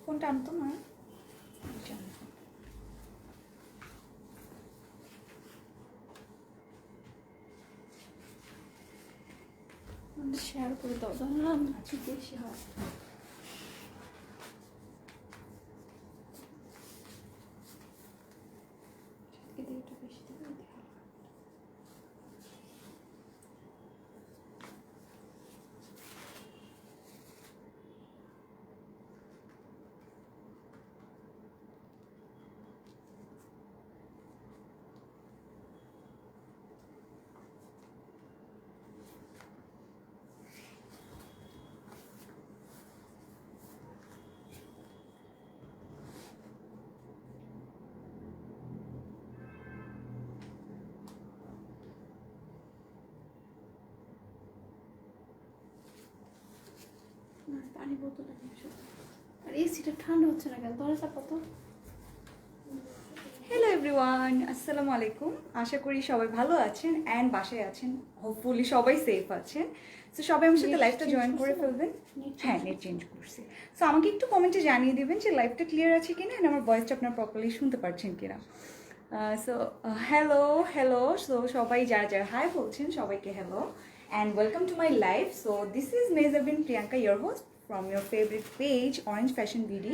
কোনটা আনতো না শেয়ার করে দাও তাহলে আচ্ছা বেশি হয়। একটু বেশি দেবে। পানি বোতল আর এসিটা ঠান্ডা হচ্ছে না কেন দরজা কত। হ্যালো এভরিওয়ান, আসসালামু আলাইকুম। আশা করি সবাই ভালো আছেন অ্যান্ড বাসায় আছেন, হোপফুলি সবাই সেফ আছেন। সো সবাই আমার সাথে লাইভটা জয়েন করে ফেলবেন। হ্যাঁ, নেট চেঞ্জ করছি। সো আমাকে একটু কমেন্টে জানিয়ে দেবেন যে লাইভটা ক্লিয়ার আছে কিনা অ্যান্ড আমার ভয়েসটা আপনারা প্রপারলি শুনতে পারছেন কিনা। সো হ্যালো সো সবাই যারা যারা হাই বলছেন সবাইকে hello and welcome to my live. So this is Mejabin Priyanka, your host from your favorite page, Orange Fashion BD.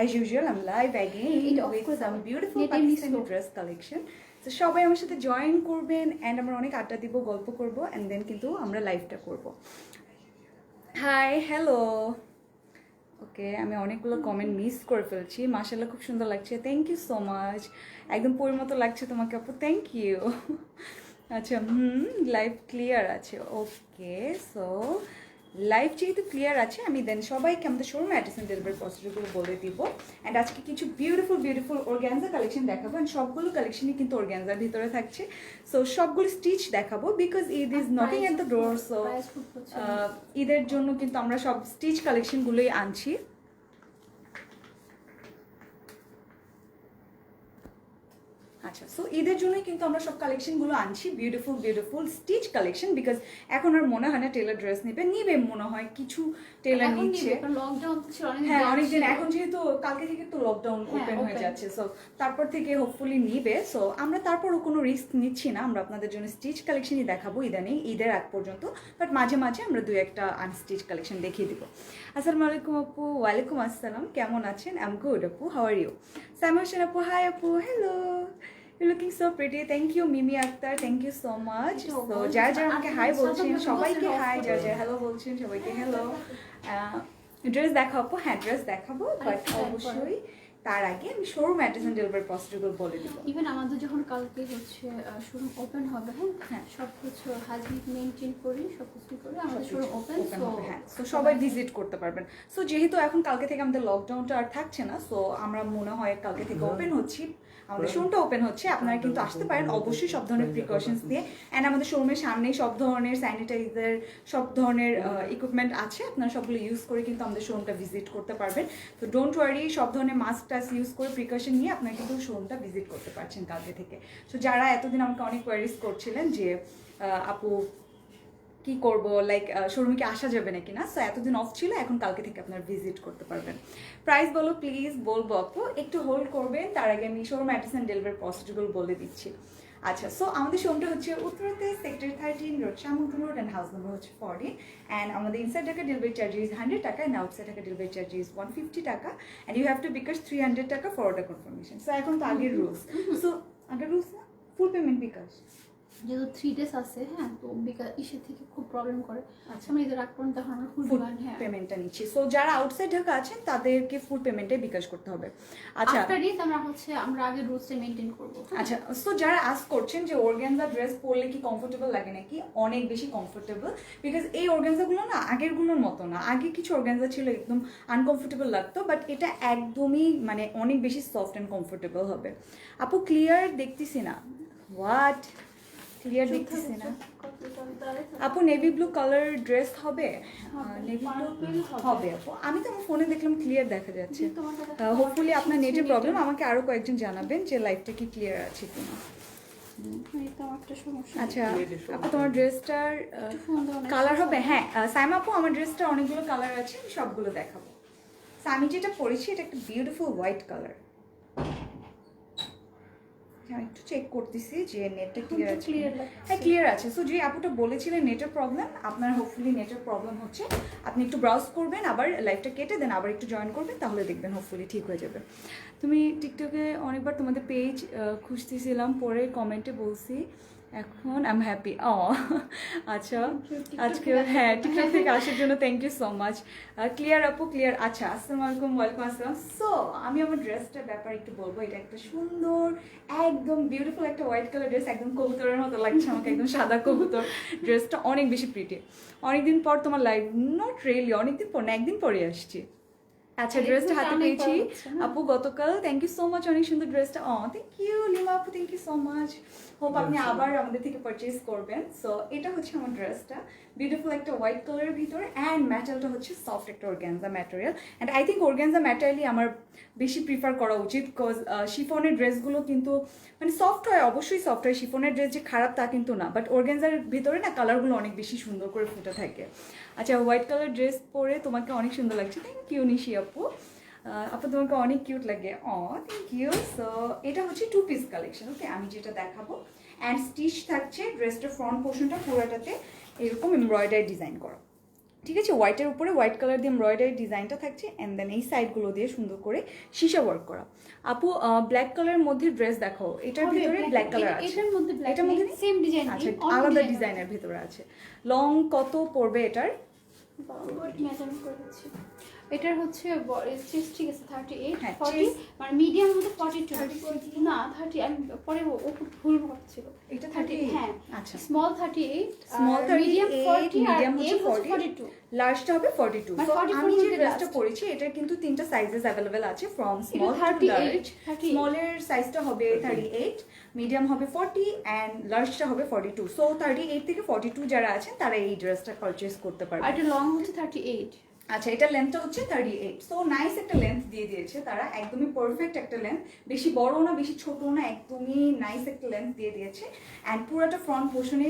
As usual, I'm live again with some beautiful Pakistani dress collection. So সবাই আমার সাথে join করবেন and আমরা অনেক আড্ডা দিব, গল্প করব অ্যান্ড দেন কিন্তু আমরা লাইভটা করব। Hi hello. ওকে, আমি অনেকগুলো কমেন্ট মিস করে ফেলছি। মাশাআল্লাহ খুব সুন্দর লাগছে, থ্যাংক ইউ সো মাচ। একদম পরির মতো লাগছে তোমাকে আপু, থ্যাংক ইউ। আচ্ছা লাইভ ক্লিয়ার আছে, ওকে। সো লাইভ যেহেতু ক্লিয়ার আছে আমি দেন সবাইকে আমাদের শোরুম অ্যাড্রেস এন্ড ডেলিভারি প্রসিডিউরগুলো বলে দিব অ্যান্ড আজকে কিছু বিউটিফুল অর্গ্যানজা কালেকশন দেখাবো অ্যান্ড সবগুলো কালেকশনই কিন্তু অর্গ্যানজার ভিতরে থাকছে। সো সবগুলো স্টিচ দেখাবো because Eid is knocking at the door. So ঈদের জন্য কিন্তু আমরা সব স্টিচ কালেকশনগুলোই আনছি। আচ্ছা, সো ঈদের জন্যই কিন্তু আমরা সব কালেকশনগুলো আনছি, বিউটিফুল স্টিচ কালেকশন। বিকজ এখন আর মনে হয় না টেলার ড্রেস নিবে মনে হয় কিছু টেলার নিচ্ছে। হ্যাঁ, অনেকদিন এখন যেহেতু কালকে থেকে তো লকডাউন ওপেন হয়ে যাচ্ছে, সো তারপর থেকে হোপফুলি নিবে। সো আমরা তারপরও কোনো রিস্ক নিচ্ছি না, আমরা আপনাদের জন্য স্টিচ কালেকশনই দেখাবো ইদানিং ঈদের আগ পর্যন্ত, বাট মাঝে মাঝে আমরা দুই একটা আনস্টিচ কালেকশন দেখিয়ে দিব। আসসালামু আলাইকুম আপু। ওয়ালাইকুম আসসালাম, কেমন আছেন? আই এম গুড আপু, how are you? Saima Hossain আপু, হাই আপু, hello, you're looking so pretty. Thank you Mimi Akhtar, thank you so much. So যারা যারা আমাকে হাই বলছেন সবাইকে হাই, যারা যারা হ্যালো বলছেন সবাইকে হ্যালো। ড্রেস দেখাবো, হ্যাঁ ড্রেস দেখাবো, বাট অবশ্যই তার আগে আমি showroom address and delivery procedure বলে দিব। ইভেন আমাদের যখন কালকে হচ্ছে শোরুম ওপেন হবে, হ্যাঁ সব কিছু হাইজিন মেইনটেইন করি, সব কিছু করে আমাদের শোরুম ওপেন হবে। হ্যাঁ, সো সবাই ভিজিট করতে পারবেন। সো যেহেতু এখন কালকে থেকে আমাদের লকডাউনটা আর থাকছে না, সো আমরা মনে হয় কালকে থেকে ওপেন হচ্ছি, আমাদের শোরুমটা ওপেন হচ্ছে। আপনারা কিন্তু আসতে পারেন অবশ্যই সব ধরনের প্রিকশনস দিয়ে অ্যান্ড আমাদের শোরুমের সামনেই সব ধরনের স্যানিটাইজার, সব ধরনের ইকুইপমেন্ট আছে, আপনারা সবগুলো ইউজ করে কিন্তু আমাদের শোরুমটা ভিজিট করতে পারবেন। তো ডোন্ট ওয়ারি, সব ধরনের মাস্ক টাস্ক ইউজ করে প্রিকশন নিয়ে আপনারা কিন্তু শোরুমটা ভিজিট করতে পারছেন কালকে থেকে। সো যারা এতদিন আমাকে অনেক কোয়ারিজ করছিলেন যে আপু কি করবো, লাইক শোরুমে কি আসা যাবে নাকি না, সো এতদিন অফ ছিল, এখন কালকে থেকে আপনারা ভিজিট করতে পারবেন। প্রাইস বলো প্লিজ, বলবো আপু, একটু হোল্ড করবেন, তার আগে আমি showroom address and delivery procedure বলে দিচ্ছি। আচ্ছা, সো আমাদের শোরুমটা হচ্ছে উত্তরাতে sector 13 road, Shamudra road and house number হচ্ছে 40 অ্যান্ড আমাদের ইনসাইড ঢাকা ডেলিভারি চার্জেস 100 টাকা and outside Dhaka delivery charges 150 টাকা অ্যান্ড ইউ হ্যাভ টু বিকাশ 300 টাকা ফর অর্ডার কনফার্মেশন। সো এখন তো আগের রুলস, সো আগের রুলস না, ফুল পেমেন্ট বিকাশ যেহেতু 3 days আছে, হ্যাঁ তো ইসের থেকে খুব প্রবলেম করে। আচ্ছা আমরা ঈদের আগ পর্যন্ত তখন আমরা ফুল পেমেন্টটা নিচ্ছি। সো যারা আউটসাইড ঢাকা আছেন তাদেরকে ফুল পেমেন্টে বিকাশ করতে হবে। আচ্ছা, আফটার ঈদ আমরা আগে রুলসটা মেইনটেইন করব। আচ্ছা, সো যারা আস্ক করছেন যে অর্গানজা ড্রেস পরলে কি কমফোর্টেবল লাগে নাকি, অনেক বেশি কমফোর্টেবল। বিকজ এই অর্গানজাগুলো না আগেরগুলোর মতো না, আগে কিছু অর্গানজা ছিল একদম আনকমফোর্টেবল লাগতো, বাট এটা একদমই মানে অনেক বেশি সফট অ্যান্ড কমফোর্টেবল হবে। আপু ক্লিয়ার দেখতেছি না, হোয়াট ক্লিয়ার দেখতেছি না আপু? নেভি ব্লু কালার ড্রেস হবে? নেভি ব্লু হবে আপু, আমি তো আমার ফোনে দেখলাম ক্লিয়ার দেখা যাচ্ছে। হোপফুলি আপনার নেটের প্রবলেম, আমাকে আরও কয়েকজন জানাবেন যে লাইভটা কি ক্লিয়ার আছে কিনা। এই তো আমার একটা সমস্যা। আচ্ছা আপু তোমার ড্রেসটার একটু ফোন দাও না। কালার হবে? হ্যাঁ সাইমা আপু আমার ড্রেসটা অনেকগুলো কালার আছে, আমি সবগুলো দেখাবো। So, আমি যেটা পরেছি এটা একটা বিউটিফুল হোয়াইট কালার। আমি একটু চেক করতেছি যে নেটটা ক্লিয়ার আছে। হ্যাঁ ক্লিয়ার আছে। সো যে আপুটা বলেছিলেন নেটের প্রবলেম, আপনার হোপফুলি নেটের প্রবলেম হচ্ছে, আপনি একটু ব্রাউজ করবেন, আবার লাইভটা কেটে দেন আবার একটু জয়েন করবেন, তাহলে দেখবেন হোপফুলি ঠিক হয়ে যাবে। তুমি টিকটকে অনেকবার তোমাদের পেজ খুঁজতেছিলাম, পরে কমেন্টে বলছি, এখন আই এম হ্যাপি। ও আচ্ছা আজকে হ্যাঁ টিকটক থেকে আসার জন্য thank you so much. Clear আপু ক্লিয়ার। আচ্ছা আসসালামু আলাইকুম। ওয়ালাইকুম আসসালাম। সো আমি আমার ড্রেসটার ব্যাপারে একটু বলবো। এটা একটা সুন্দর একদম বিউটিফুল একটা হোয়াইট কালার ড্রেস, একদম কবুতরের মতো লাগছে আমাকে, একদম সাদা কবুতর। ড্রেসটা অনেক বেশি প্রিটি। অনেকদিন পর তোমার লাইভ, নট রিয়েলি অনেকদিন পর না, একদিন পরে আসছি। আচ্ছা ড্রেসটা হাতে পেয়েছি আপু গতকাল। থ্যাংক ইউ সো মাচ, অনেক সুন্দর ড্রেসটা। থ্যাংক ইউ লিমা আপু, thank you so much. Hope আপনি আবার আমাদের থেকে পারচেজ করবেন। সো এটা হচ্ছে আমার ড্রেসটা, বিউটিফুল একটা হোয়াইট কালারের ভিতরে, অ্যান্ড ম্যাটেরিয়ালটা হচ্ছে সফট একটা organza material. And I think organza ম্যাটেরিয়ালই আমার বেশি প্রিফার করা উচিত, বিকজ শিফনের ড্রেসগুলো কিন্তু মানে সফট হয়, অবশ্যই সফট হয়, শিফনের ড্রেস যে খারাপ তা কিন্তু না, বাট অর্গ্যানজার ভিতরে না কালারগুলো অনেক বেশি সুন্দর করে ফুটে থাকে। আচ্ছা হোয়াইট কালার ড্রেস পরে তোমাকে অনেক সুন্দর লাগছে। থ্যাংক ইউ নিশি আপু। আপু তোমাকে অনেক কিউট লাগে। Thank you. সো এটা হচ্ছে 2 পিস কালেকশন। ওকে আমি যেটা দেখাবো, অ্যান্ড স্টিচ থাকছে ড্রেসটার ফ্রন্ট পোর্শনটা পুরোটাতে এরকম এমব্রয়ডারি ডিজাইন করা, ঠিক আছে? হোয়াইটের উপরে হোয়াইট কালার দিয়ে এমব্রয়ডারি ডিজাইনটা থাকছে, অ্যান্ড দেন এই সাইডগুলো দিয়ে সুন্দর করে সীসা ওয়ার্ক করা। আপু ব্ল্যাক কালারের মধ্যে ড্রেস দেখো, এটার ভিতরে ব্ল্যাক কালার আছে, এটার মধ্যে সেম ডিজাইন। আচ্ছা আলাদা ডিজাইনের ভিতরে আছে। লং কত পড়বে এটার? এটার হচ্ছে চেস্ট ঠিক আছে 38 হ্যাঁ, 40, মানে মিডিয়াম হচ্ছে 42 না 30, আমি পরে ভুল করছিল। এটা 30। হ্যাঁ আচ্ছা স্মল 38, স্মল 38, মিডিয়াম হচ্ছে 40, 42, লার্জটা হবে 42। মানে সো 44 আমি যে মধ্যে ড্রেসটা last। পরেছি এটার কিন্তু 3টা সাইজেস अवेलेबल আছে, ফ্রম স্মল টু 38, লার্জ। 38 স্মলের সাইজটা হবে 38, মিডিয়াম হবে 40, এন্ড লার্জটা হবে 42। সো 38 থেকে 42 যারা আছেন তারা এই ড্রেসটা পারচেজ করতে আর পারবেন। এটা লং হচ্ছে 38। আচ্ছা এটা লেন্থটা হচ্ছে 38। সো নাইস একটা লেন্থ দিয়ে দিয়েছে তারা, একদমই পারফেক্ট একটা লেন্থ, বেশি বড় না বেশি ছোট না, একদমই নাইস একটা লেন্থ দিয়ে দিয়েছে। অ্যান্ড পুরোটা ফ্রন্ট পোর্শনে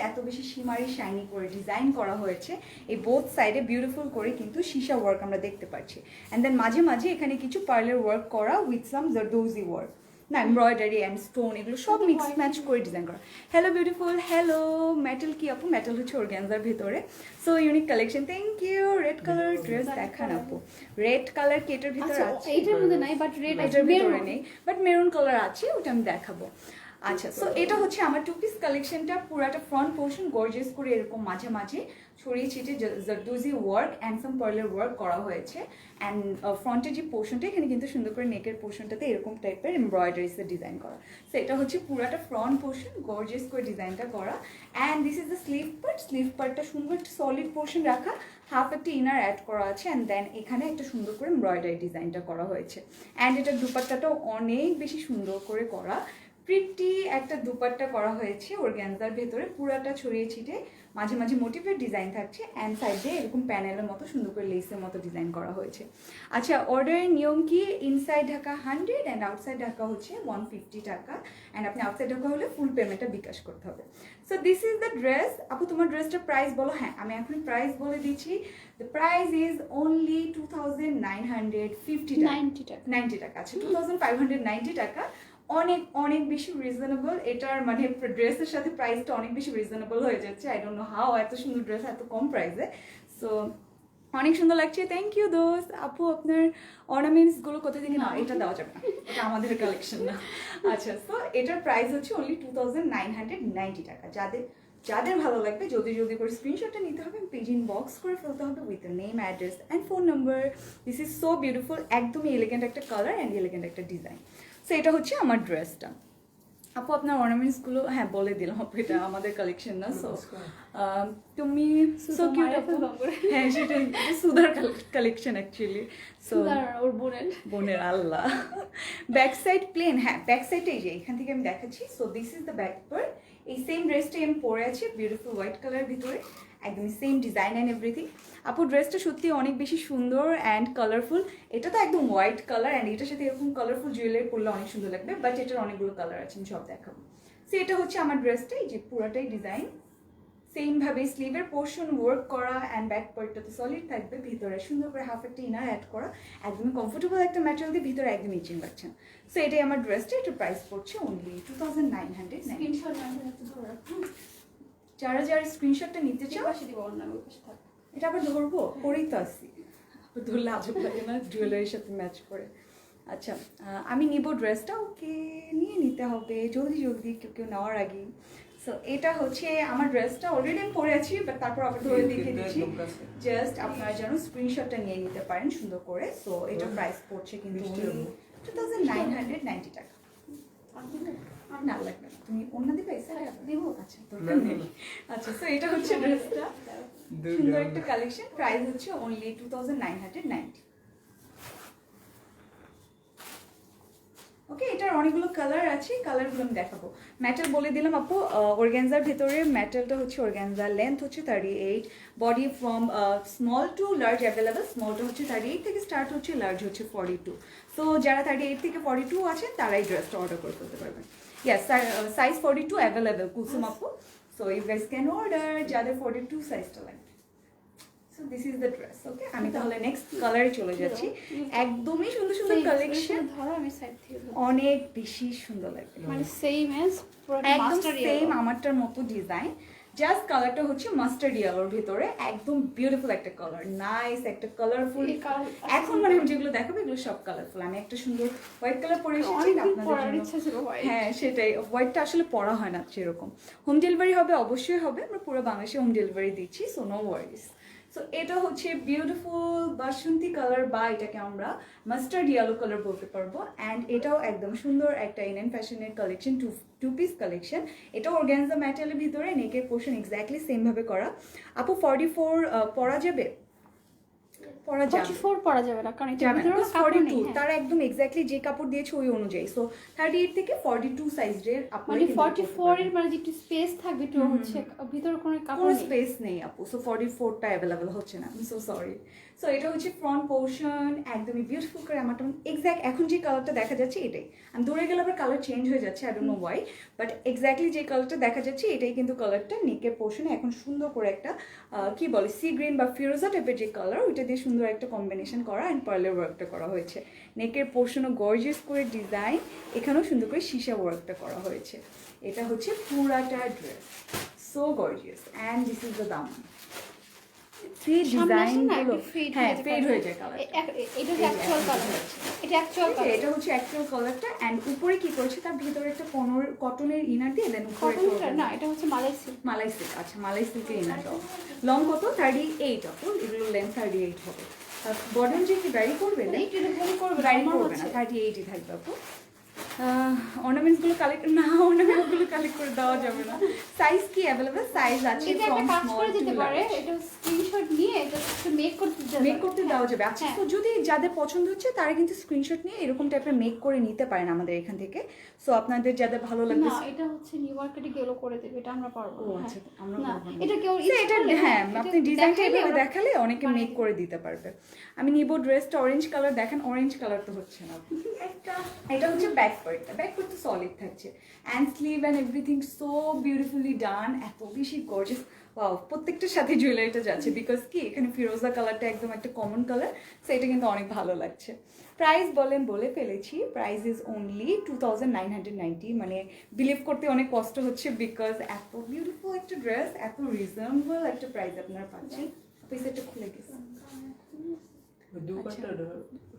এত বেশি শিমারি শাইনি করে ডিজাইন করা হয়েছে, এই বোথ সাইডে বিউটিফুল করে কিন্তু সীসা ওয়ার্ক আমরা দেখতে পাচ্ছি। অ্যান্ড দেন মাঝে মাঝে এখানে কিছু পার্লার ওয়ার্ক করা উইথ সাম জারদোজি ওয়ার্ক, না এমব্রয়ডারি অ্যান্ড স্টোন, এগুলো সব মিক্স ম্যাচ করে ডিজাইন করা। হ্যালো বিউটিফুল, হ্যালো মেটাল কি আপু? মেটাল হচ্ছে অর্গ্যানজার ভিতরে। So unique collection, thank you. Red colour dress দেখান আপু। রেড কালার কি এটার ভিতরে আছে? এইটার মধ্যে নাই, বাট রেড এটার ভিতরে নেই, বাট মেরুন কালার আছে, ওটা আমি দেখাবো। আচ্ছা সো এটা হচ্ছে আমার 2 পিস কালেকশনটা, পুরাটা ফ্রন্ট পোর্শন গর্জিয়াস করে এরকম মাঝে মাঝে ছড়িয়ে ছিটিয়ে zardozi work and some parlour work করা হয়েছে। অ্যান্ড ফ্রন্টের যে পোর্শনটা এখানে কিন্তু সুন্দর করে নেকের পোর্শনটাতে এরকম টাইপের এমব্রয়ডারিসের ডিজাইন করা। সো এটা হচ্ছে পুরাটা ফ্রন্ট পোর্শন গর্জিয়াস করে ডিজাইনটা করা। And this is the sleeve part. Sleeve পার্টটা সুন্দর একটা সলিড পোর্শন রাখা, হাফ একটা ইনার অ্যাড করা আছে, অ্যান্ড দেন এখানে একটা সুন্দর করে এমব্রয়ডারি ডিজাইনটা করা হয়েছে। অ্যান্ড এটার দুপাট্টাটাও অনেক বেশি সুন্দর করে করা, প্রিটি একটা দুপাট্টা করা হয়েছে অর্গ্যানজার ভেতরে, পুরাটা ছড়িয়ে ছিটে মাঝে মাঝে মোটিভের ডিজাইন থাকছে, অ্যান্ড সাইডে এরকম প্যানেলের মতো সুন্দর করে লেসের মতো ডিজাইন করা হয়েছে। আচ্ছা অর্ডারের নিয়ম কি? Inside Dhaka 100 and outside Dhaka হচ্ছে 150 টাকা, অ্যান্ড আপনি আউটসাইড ঢাকা হলে ফুল পেমেন্টটা বিকাশ করতে হবে। So this is the dress. আপু তোমার ড্রেসটার প্রাইস বলো। হ্যাঁ আমি এখন প্রাইস বলে দিচ্ছি। দ্য প্রাইস ইজ অনলি 2950 টাকা। 90 টাকা। আচ্ছা 2590 টাকা, অনেক অনেক বেশি রিজনেবল। এটার মানে ড্রেসের সাথে প্রাইসটা অনেক বেশি রিজনেবল হয়ে যাচ্ছে। আই ডোন্ট নো হাউ এত সুন্দর ড্রেস এত কম প্রাইসে। সো অনেক সুন্দর লাগছে, থ্যাংক ইউ দোস্ত। আপু আপনার অর্নামেন্টসগুলো কোথা থেকে? না এটা দেওয়া যাবে না, এটা আমাদের কালেকশন না। আচ্ছা সো এটার প্রাইস হচ্ছে অনলি 2990 টাকা। যাদের ভালো লাগবে জলদি জলদি করে স্ক্রিনশটটা নিতে হবে, পেজ ইনবক্স করে ফেলতে হবে with name, address and phone number. This is so beautiful, একদমই এলিগেন্ট একটা কালার অ্যান্ড এলিগেন্ট একটা ডিজাইন। সো এটা হচ্ছে আমার ড্রেসটা। আপু আপনার অর্নামেন্টসগুলো হ্যাঁ বলে দিলাম আপু, এটা আমাদের কালেকশন না। সো তুমি সো কিউট আপু। হ্যাঁ সেটাই, সুধার কালেকশন অ্যাকচুয়ালি। সো ওর বোনের আল্লাহ। ব্যাক সাইড প্লেন, হ্যাঁ ব্যাক সাইডটা এই যে এখান থেকে আমি দেখাচ্ছি। So this is the back part. এই সেম ড্রেসটাই আমি পরে আছি, বিউটিফুল হোয়াইট কালার ভিতরে, একদমই সেম ডিজাইন অ্যান্ড এভরিথিং। আপু ড্রেসটা সত্যি অনেক বেশি সুন্দর অ্যান্ড কালারফুল। এটা তো একদম হোয়াইট কালার, অ্যান্ড এটার সাথে এরকম কালারফুল জুয়েলারি পরলে অনেক সুন্দর লাগবে, বাট এটার অনেকগুলো কালার আছে, আমি সব দেখাবো। সো এটা হচ্ছে আমার ড্রেসটা, এই যে পুরাটাই ডিজাইন সেম ভাবে স্লিভের পোর্শন ওয়ার্ক করা অ্যান্ড ব্যাক পার্টটা তো সলিড থাকবে, ভিতরে সুন্দর করে হাফ একটা ইনার অ্যাড করা, একদমই কমফোর্টেবল একটা ম্যাটেরিয়াল দিয়ে, ভিতরে একদম ইচিং পাচ্ছেন। সো এটাই আমার ড্রেসটা, এটার প্রাইস পড়ছে অনলি 2990। স্ক্রিনশট না একটু ধরে রাখুন। যারা যারা স্ক্রিনশটটা নিতে চাও পাশে দিব, অন্য পাশে থাক। এটা আবার ধরবো, পরেই তো আসি, ধরলে আজব লাগে না জুয়েলারির সাথে ম্যাচ করে। আচ্ছা আমি নিব ড্রেসটা, ওকে নিয়ে নিতে হবে জলদি জলদি, কেউ কেউ নেওয়ার আগে। সো এটা হচ্ছে আমার ড্রেসটা, অলরেডি আমি পরে আছি, বাট তারপর আবার ধরে দেখিয়ে দিচ্ছি, জাস্ট আপনারা যেন স্ক্রিনশটটা নিয়ে নিতে পারেন সুন্দর করে। সো এটার প্রাইস পড়ছে কিন্তু 2990 টাকা। না লাগবে না, তুমি অন্য দিবে দিব। আচ্ছা দরকার নেই। আচ্ছা সো এটা হচ্ছে ড্রেসটা, সুন্দর একটা কালেকশন, প্রাইস হচ্ছে অনলি 2990। ওকে, এটার অনেকগুলো কালার আছে, কালারগুলো আমি দেখাবো। মেটাল বলে দিলাম আপু, অর্গানজার ভেতরে মেটালটা হচ্ছে অর্গানজা, লেন্থ হচ্ছে 38, body from small to large available, স্মলটা হচ্ছে 38 থেকে স্টার্ট হচ্ছে, লার্জ হচ্ছে 42। সো যারা 38 থেকে 42 আছেন তারাই ড্রেসটা অর্ডার করে ফেলতে পারবেন। ইয়াস, সাইজ 42 অ্যাভেলেবেল কুসুম আপু। So you guys can order যাদের 42 সাইজটা লাগবে। So this is the dress. Okay, আমি তাহলে নেক্সট কালারে চলে যাচ্ছি। একদমই সুন্দর সুন্দর কালেকশন, ধরো আমি সাইড থেকে অনেক বেশি সুন্দর লাগবে, মানে সেম এজ একদম সেম আমারটার মতো ডিজাইন, জাস্ট কালারটা হচ্ছে মাস্টার্ড ইয়েলোর ভিতরে, একদম বিউটিফুল একটা কালার, নাইস একটা কালারফুল। এখন মানে আমি যেগুলো দেখাবো এগুলো সব কালারফুল। আমি একটা সুন্দর হোয়াইট কালার পরে এসেছি আপনাদের জন্য। হ্যাঁ সেটাই, হোয়াইটটা আসলে পরা হয় না সেরকম। হোম ডেলিভারি হবে, অবশ্যই হবে, আমরা পুরো বাংলাদেশে হোম ডেলিভারি দিচ্ছি, সো নো ওয়ারিস। সো এটা হচ্ছে বিউটিফুল বাসন্তী কালার, বা এটাকে আমরা মাস্টার্ড ইয়েলো কালার বলতে পারবো। অ্যান্ড এটাও একদম সুন্দর একটা ইন্ডিয়ান ফ্যাশনের কালেকশন, টু পিস কালেকশন। এটা অর্গানজা ম্যাটেরিয়ালের ভিতরে, নেকের পোর্শন এক্স্যাক্টলি সেম ভাবে করা। আপু 44 পরা যাবে? পরা যাবে, 44 পরা যাবে না, কারণ এটা ভিতরে কাপড় নেই। তারা একদম এক্স্যাক্টলি যে কাপড় দিয়েছে ওই অনুযায়ী। সো 38 থেকে 42 সাইজের মানে 44 এর মানে যে একটু স্পেস থাকবে, একটু হচ্ছে ভিতরে কোনো কাপড় নেই, স্পেস নেই আপু। সো 44টা অ্যাভেলেবল হচ্ছে না, সো সরি। সো এটা হচ্ছে ফ্রন্ট পোর্শন, একদমই বিউটিফুল করে আমার এক্স্যাক্ট এখন যে কালারটা দেখা যাচ্ছে এটাই। আমি দূরে গেলে আবার কালার চেঞ্জ হয়ে যাচ্ছে, I don't know Y, but exactly যে কালারটা দেখা যাচ্ছে এটাই কিন্তু কালারটা। নেকের পোর্শনে এখন সুন্দর করে একটা কি বলে সি গ্রিন বা ফিরোজা টাইপের যে কালার, ওইটা দিয়ে সুন্দর একটা কম্বিনেশন করা অ্যান্ড পার্লের ওয়ার্কটা করা হয়েছে। নেকের পোর্শনও গর্জিয়াস করে ডিজাইন, এখানেও সুন্দর করে সীসা ওয়ার্কটা করা হয়েছে। এটা হচ্ছে পুরাটা dress, so gorgeous. And this is the দাম। সেই ডিজাইনগুলো হ্যাঁ ফেড হয়ে যায় কালার, এটা যে অ্যাকচুয়াল কালার, এটা অ্যাকচুয়াল কালার, এটা হচ্ছে অ্যাকচুয়াল কালারটা। অ্যান্ড উপরে কি করেছে, তার ভিতরে একটা কটনের ইনার দিয়ে দেন উপরে না এটা হচ্ছে মালাই সিল্ক। মালাই সিল্ক, আচ্ছা মালাই সিল্কের ইনার দাও। লং কত? 38 আপু, এগুলো লেন্থ 38 হবে। বডি যে কি ভ্যারি করবে না, একটু ভ্যারি করবে, ভ্যারি করবে না, 38ই থাকবে আপু। অর্নামেন্টসগুলো কালেক্ট না, অর্নামেন্টগুলো কালেক্ট করে দেওয়া যাবে না। সাইজ কি অ্যাভেলেবল? সাইজ আছে এটা একটা কাজ করে দিতে পারে, এটা স্ক্রিনশট নিয়ে জাস্ট মেক করতে দেওয়া যাবে। আচ্ছা তো যদি যাদের পছন্দ হচ্ছে তারা কিন্তু স্ক্রিনশট নিয়ে এরকম টাইপের মেক করে নিতে পারেন আমাদের এখান থেকে। সো আপনাদের যাদের ভালো লাগবে, না এটা হচ্ছে নিউ মার্কেটে গেলো করে দেবে, এটা আমরা পারবো না। আচ্ছা আমরা না এটা কেউ এটা হ্যাঁ আপনি ডিজাইনটা এভাবে দেখালে অনেকে মেক করে দিতে পারবে। আমি নিব ড্রেসটা অরেঞ্জ কালার, দেখেন অরেঞ্জ কালার তো হচ্ছে না। এটা হচ্ছে ব্যাক পার্টটা, ব্যাক পার্ট তো সলিড থাকছে and sleeve and everything so beautifully done, এত বেশি গর্জিয়াস। ওয়াও, প্রত্যেকটার সাথে জুয়েলারিটা যাচ্ছে, বিকজ কি এখানে ফিরোজা কালারটা একদম একটা কমন কালার, সো এটা কিন্তু অনেক ভালো লাগছে। প্রাইস বলে ফেলেছি, প্রাইস ইজ অনলি 2990। মানে বিলিভ করতে অনেক কষ্ট হচ্ছে, বিকজ এত বিউটিফুল একটা ড্রেস, এত রিজনেবল একটা প্রাইস আপনারা পাচ্ছেন। পিসটা খুলে গেছে,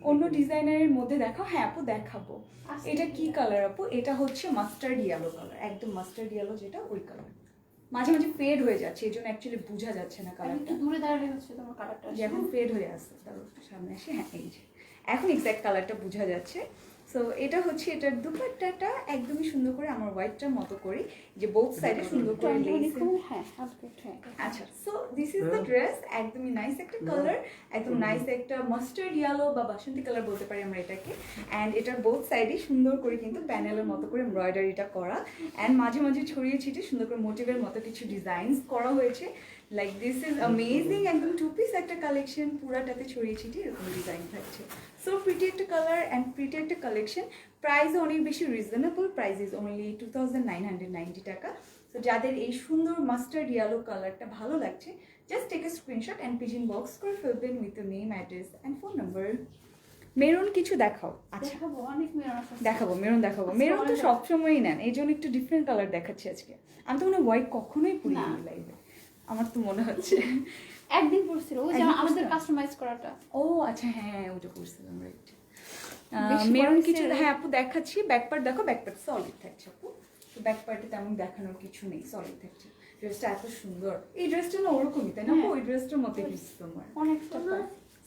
অন্য ডিজাইনারের মধ্যে দেখাও। হ্যাঁ আপু দেখাবো। এটা কি কালার আপু? এটা হচ্ছে মাস্টার্ড ইয়েলো কালার, একদম মাস্টার্ড ইয়েলো যেটা ওই কালার। মাঝে মাঝে ফেড হয়ে যাচ্ছে, এই জন্য অ্যাকচুয়ালি বোঝা যাচ্ছে না কালারটা। দূরে দাঁড়ালে হচ্ছে তোমার কালারটা যেমন ফেড হয়ে আসছে, তারপর সামনে এসে হ্যাঁ এই যে এখন এক্স্যাক্ট কালারটা বোঝা যাচ্ছে। সো এটা হচ্ছে এটার দুপাট্টাটা একদমই সুন্দর করে আমার হোয়াইটটার মতো করে যে বোথ সাইডে সুন্দর করে লেস। আচ্ছা so this is the dress, একদমই নাইস একটা কালার, একদম নাইস একটা মাস্টার্ড ইয়েলো বা বাসন্তী কালার বলতে পারি আমরা এটাকে। অ্যান্ড এটার বোথ সাইডে সুন্দর করে কিন্তু প্যানেলের মতো করে এমব্রয়ডারিটা করা, অ্যান্ড মাঝে মাঝে ছড়িয়ে ছিটিয়ে সুন্দর করে মোটিভের মতো কিছু ডিজাইনস করা হয়েছে। লাইক দিস ইজ অ্যামেজিং, একদম টু পিস একটা কালেকশন, পুরাটাতে ছড়িয়ে ছিটিয়ে এরকম ডিজাইন থাকছে। সো প্রিটি একটা কালার অ্যান্ড প্রিটি একটা কালেকশন। প্রাইসও অনেক বেশি রিজনেবল, প্রাইস ইজ অনলি 2990 টাকা। তো যাদের এই সুন্দর মাস্টার্ড ইয়েলো কালারটা ভালো লাগছে, just take a screenshot and pigeon box করে ফেলবেন with the name, address and phone number. Maroon কিছু দেখাও। আচ্ছা দেখাবো, অনেক মেরুন আছে। দেখাবো, মেরুন দেখাবো। মেরুন তো সবসময়ই নেন, এই জন্য একটু ডিফারেন্ট কালার দেখাচ্ছি আজকে। আমি তো মনে হয় হোয়াইট কখনোই পরি না লাইভে, আমার তো মনে হচ্ছে। একদিন পড়ছিল, ওই যে আমাদের কাস্টমাইজ করাটা। ও আচ্ছা, হ্যাঁ ওটা করছিলাম, রাইট। বেশি মেরুন পরেছে। কিছু, হ্যাঁ আপু দেখাচ্ছি। ব্যাকপার্ট দেখো, ব্যাকপার্ট সলিড থাকছে আপু। তো ব্যাকপার্টে তেমন দেখানোর কিছু নেই, সলিড থাকছে। ড্রেসটা এত সুন্দর, এই ড্রেসটা না ওরকমই তাই না আপু? ওই ড্রেসটার মতো পিস তোমার অনেকটা।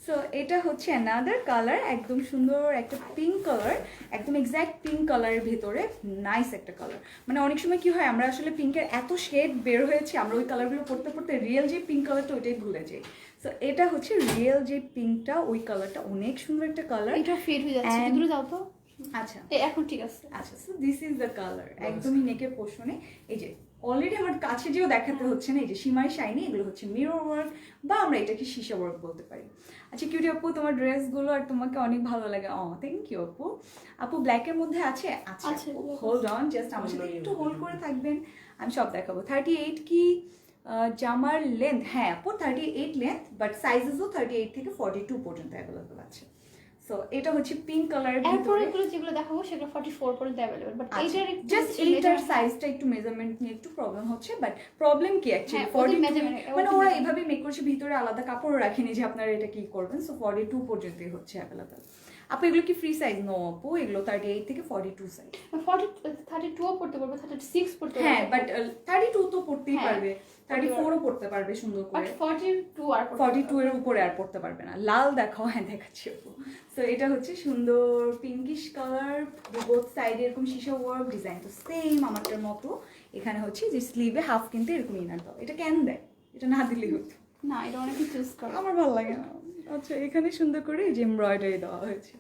সো এটা হচ্ছে অ্যানাদার কালার, একদম সুন্দর একটা পিঙ্ক কালার, একদম এক্স্যাক্ট পিঙ্ক কালারের ভেতরে নাইস একটা কালার। মানে অনেক সময় কি হয়, আমরা আসলে পিঙ্কের এত শেড বের হয়েছে, আমরা ওই কালারগুলো পড়তে পড়তে রিয়েল যে পিঙ্ক কালারটা ওইটাই ভুলে যাই। সো এটা হচ্ছে রিয়েল যে পিঙ্কটা, ওই কালারটা অনেক সুন্দর একটা কালার। এটা ফেড হয়ে যাচ্ছে, And- দূরে যাও তো। আচ্ছা এখন ঠিক আছে। আচ্ছা, so this is the colour, একদমই নেকের পোর্শনে। এই যে অলরেডি আমার কাছে যেও দেখাতে হচ্ছে না, এই যে সীমাই শাইনি, এগুলো হচ্ছে মিরর ওয়ার্ক বা আমরা এটাকে সীসা ওয়ার্ক বলতে পারি। আচ্ছা কিউটি আপু, তোমার ড্রেসগুলো আর তোমাকে অনেক ভালো লাগে। থ্যাংক ইউ আপু। আপু ব্ল্যাকের মধ্যে আছে? আচ্ছা আছে। হোল্ড অন, জাস্ট আমার সাথে একটু হোল্ড করে থাকবেন, আমি সব দেখাবো। 38 কি জামার লেন্থ? হ্যাঁ আপু 38 লেন্থ, বাট সাইজেসও 38 থেকে 42 পর্যন্ত অ্যাভেলেবল আছে। সো এটা হচ্ছে পিঙ্ক কালারের এরপরে ভিতরে। এগুলো যেগুলো দেখাবো সেগুলো 44 পর্যন্ত अवेलेबल, বাট এইটার একটু জাস্ট এইটার সাইজটা একটু মেজারমেন্ট নিয়ে একটু প্রবলেম হচ্ছে, বাট প্রবলেম কি অ্যাকচুয়ালি হ্যাঁ, ওদের 42 measurement, মানে ওদের ওরা এইভাবে মেক করছে, ভিতরে আলাদা কাপড় রাখেনি যে আপনারা এটা কি করবেন। সো 42 পর্যন্তই হচ্ছে অ্যাভেলেবল। আপু এগুলো কি ফ্রি সাইজ? নো আপু, এগুলো 38 থেকে 42 সাইজ। 32 পড়তে পারবে, 36 পড়তে পারবে। হ্যাঁ বাট 32 তো পড়তেই হ্যাঁ, পারবে, 34 ও পড়তে পারবে সুন্দর বাট করে। 42 আর 42 এর উপরে আর পড়তে পারবে না। লাল দেখাও, হ্যাঁ দেখাচ্ছি আপু। সো এটা হচ্ছে সুন্দর পিঙ্কিশ কালার, বোথ সাইডে এরকম শিশা ওয়ার্ক, ডিজাইন তো সেম আমারটার মতো। এখানে হচ্ছে যে স্লিভে হাফ কিন্তু এরকম ইনার দাও, এটা কেন দেয়? এটা না দিলেই হতো। না, এটা অনেকে চুজ করে। আমার ভালো লাগে না। আচ্ছা এখানে সুন্দর করে এই যে এমব্রয়ডারি দেওয়া হয়েছে।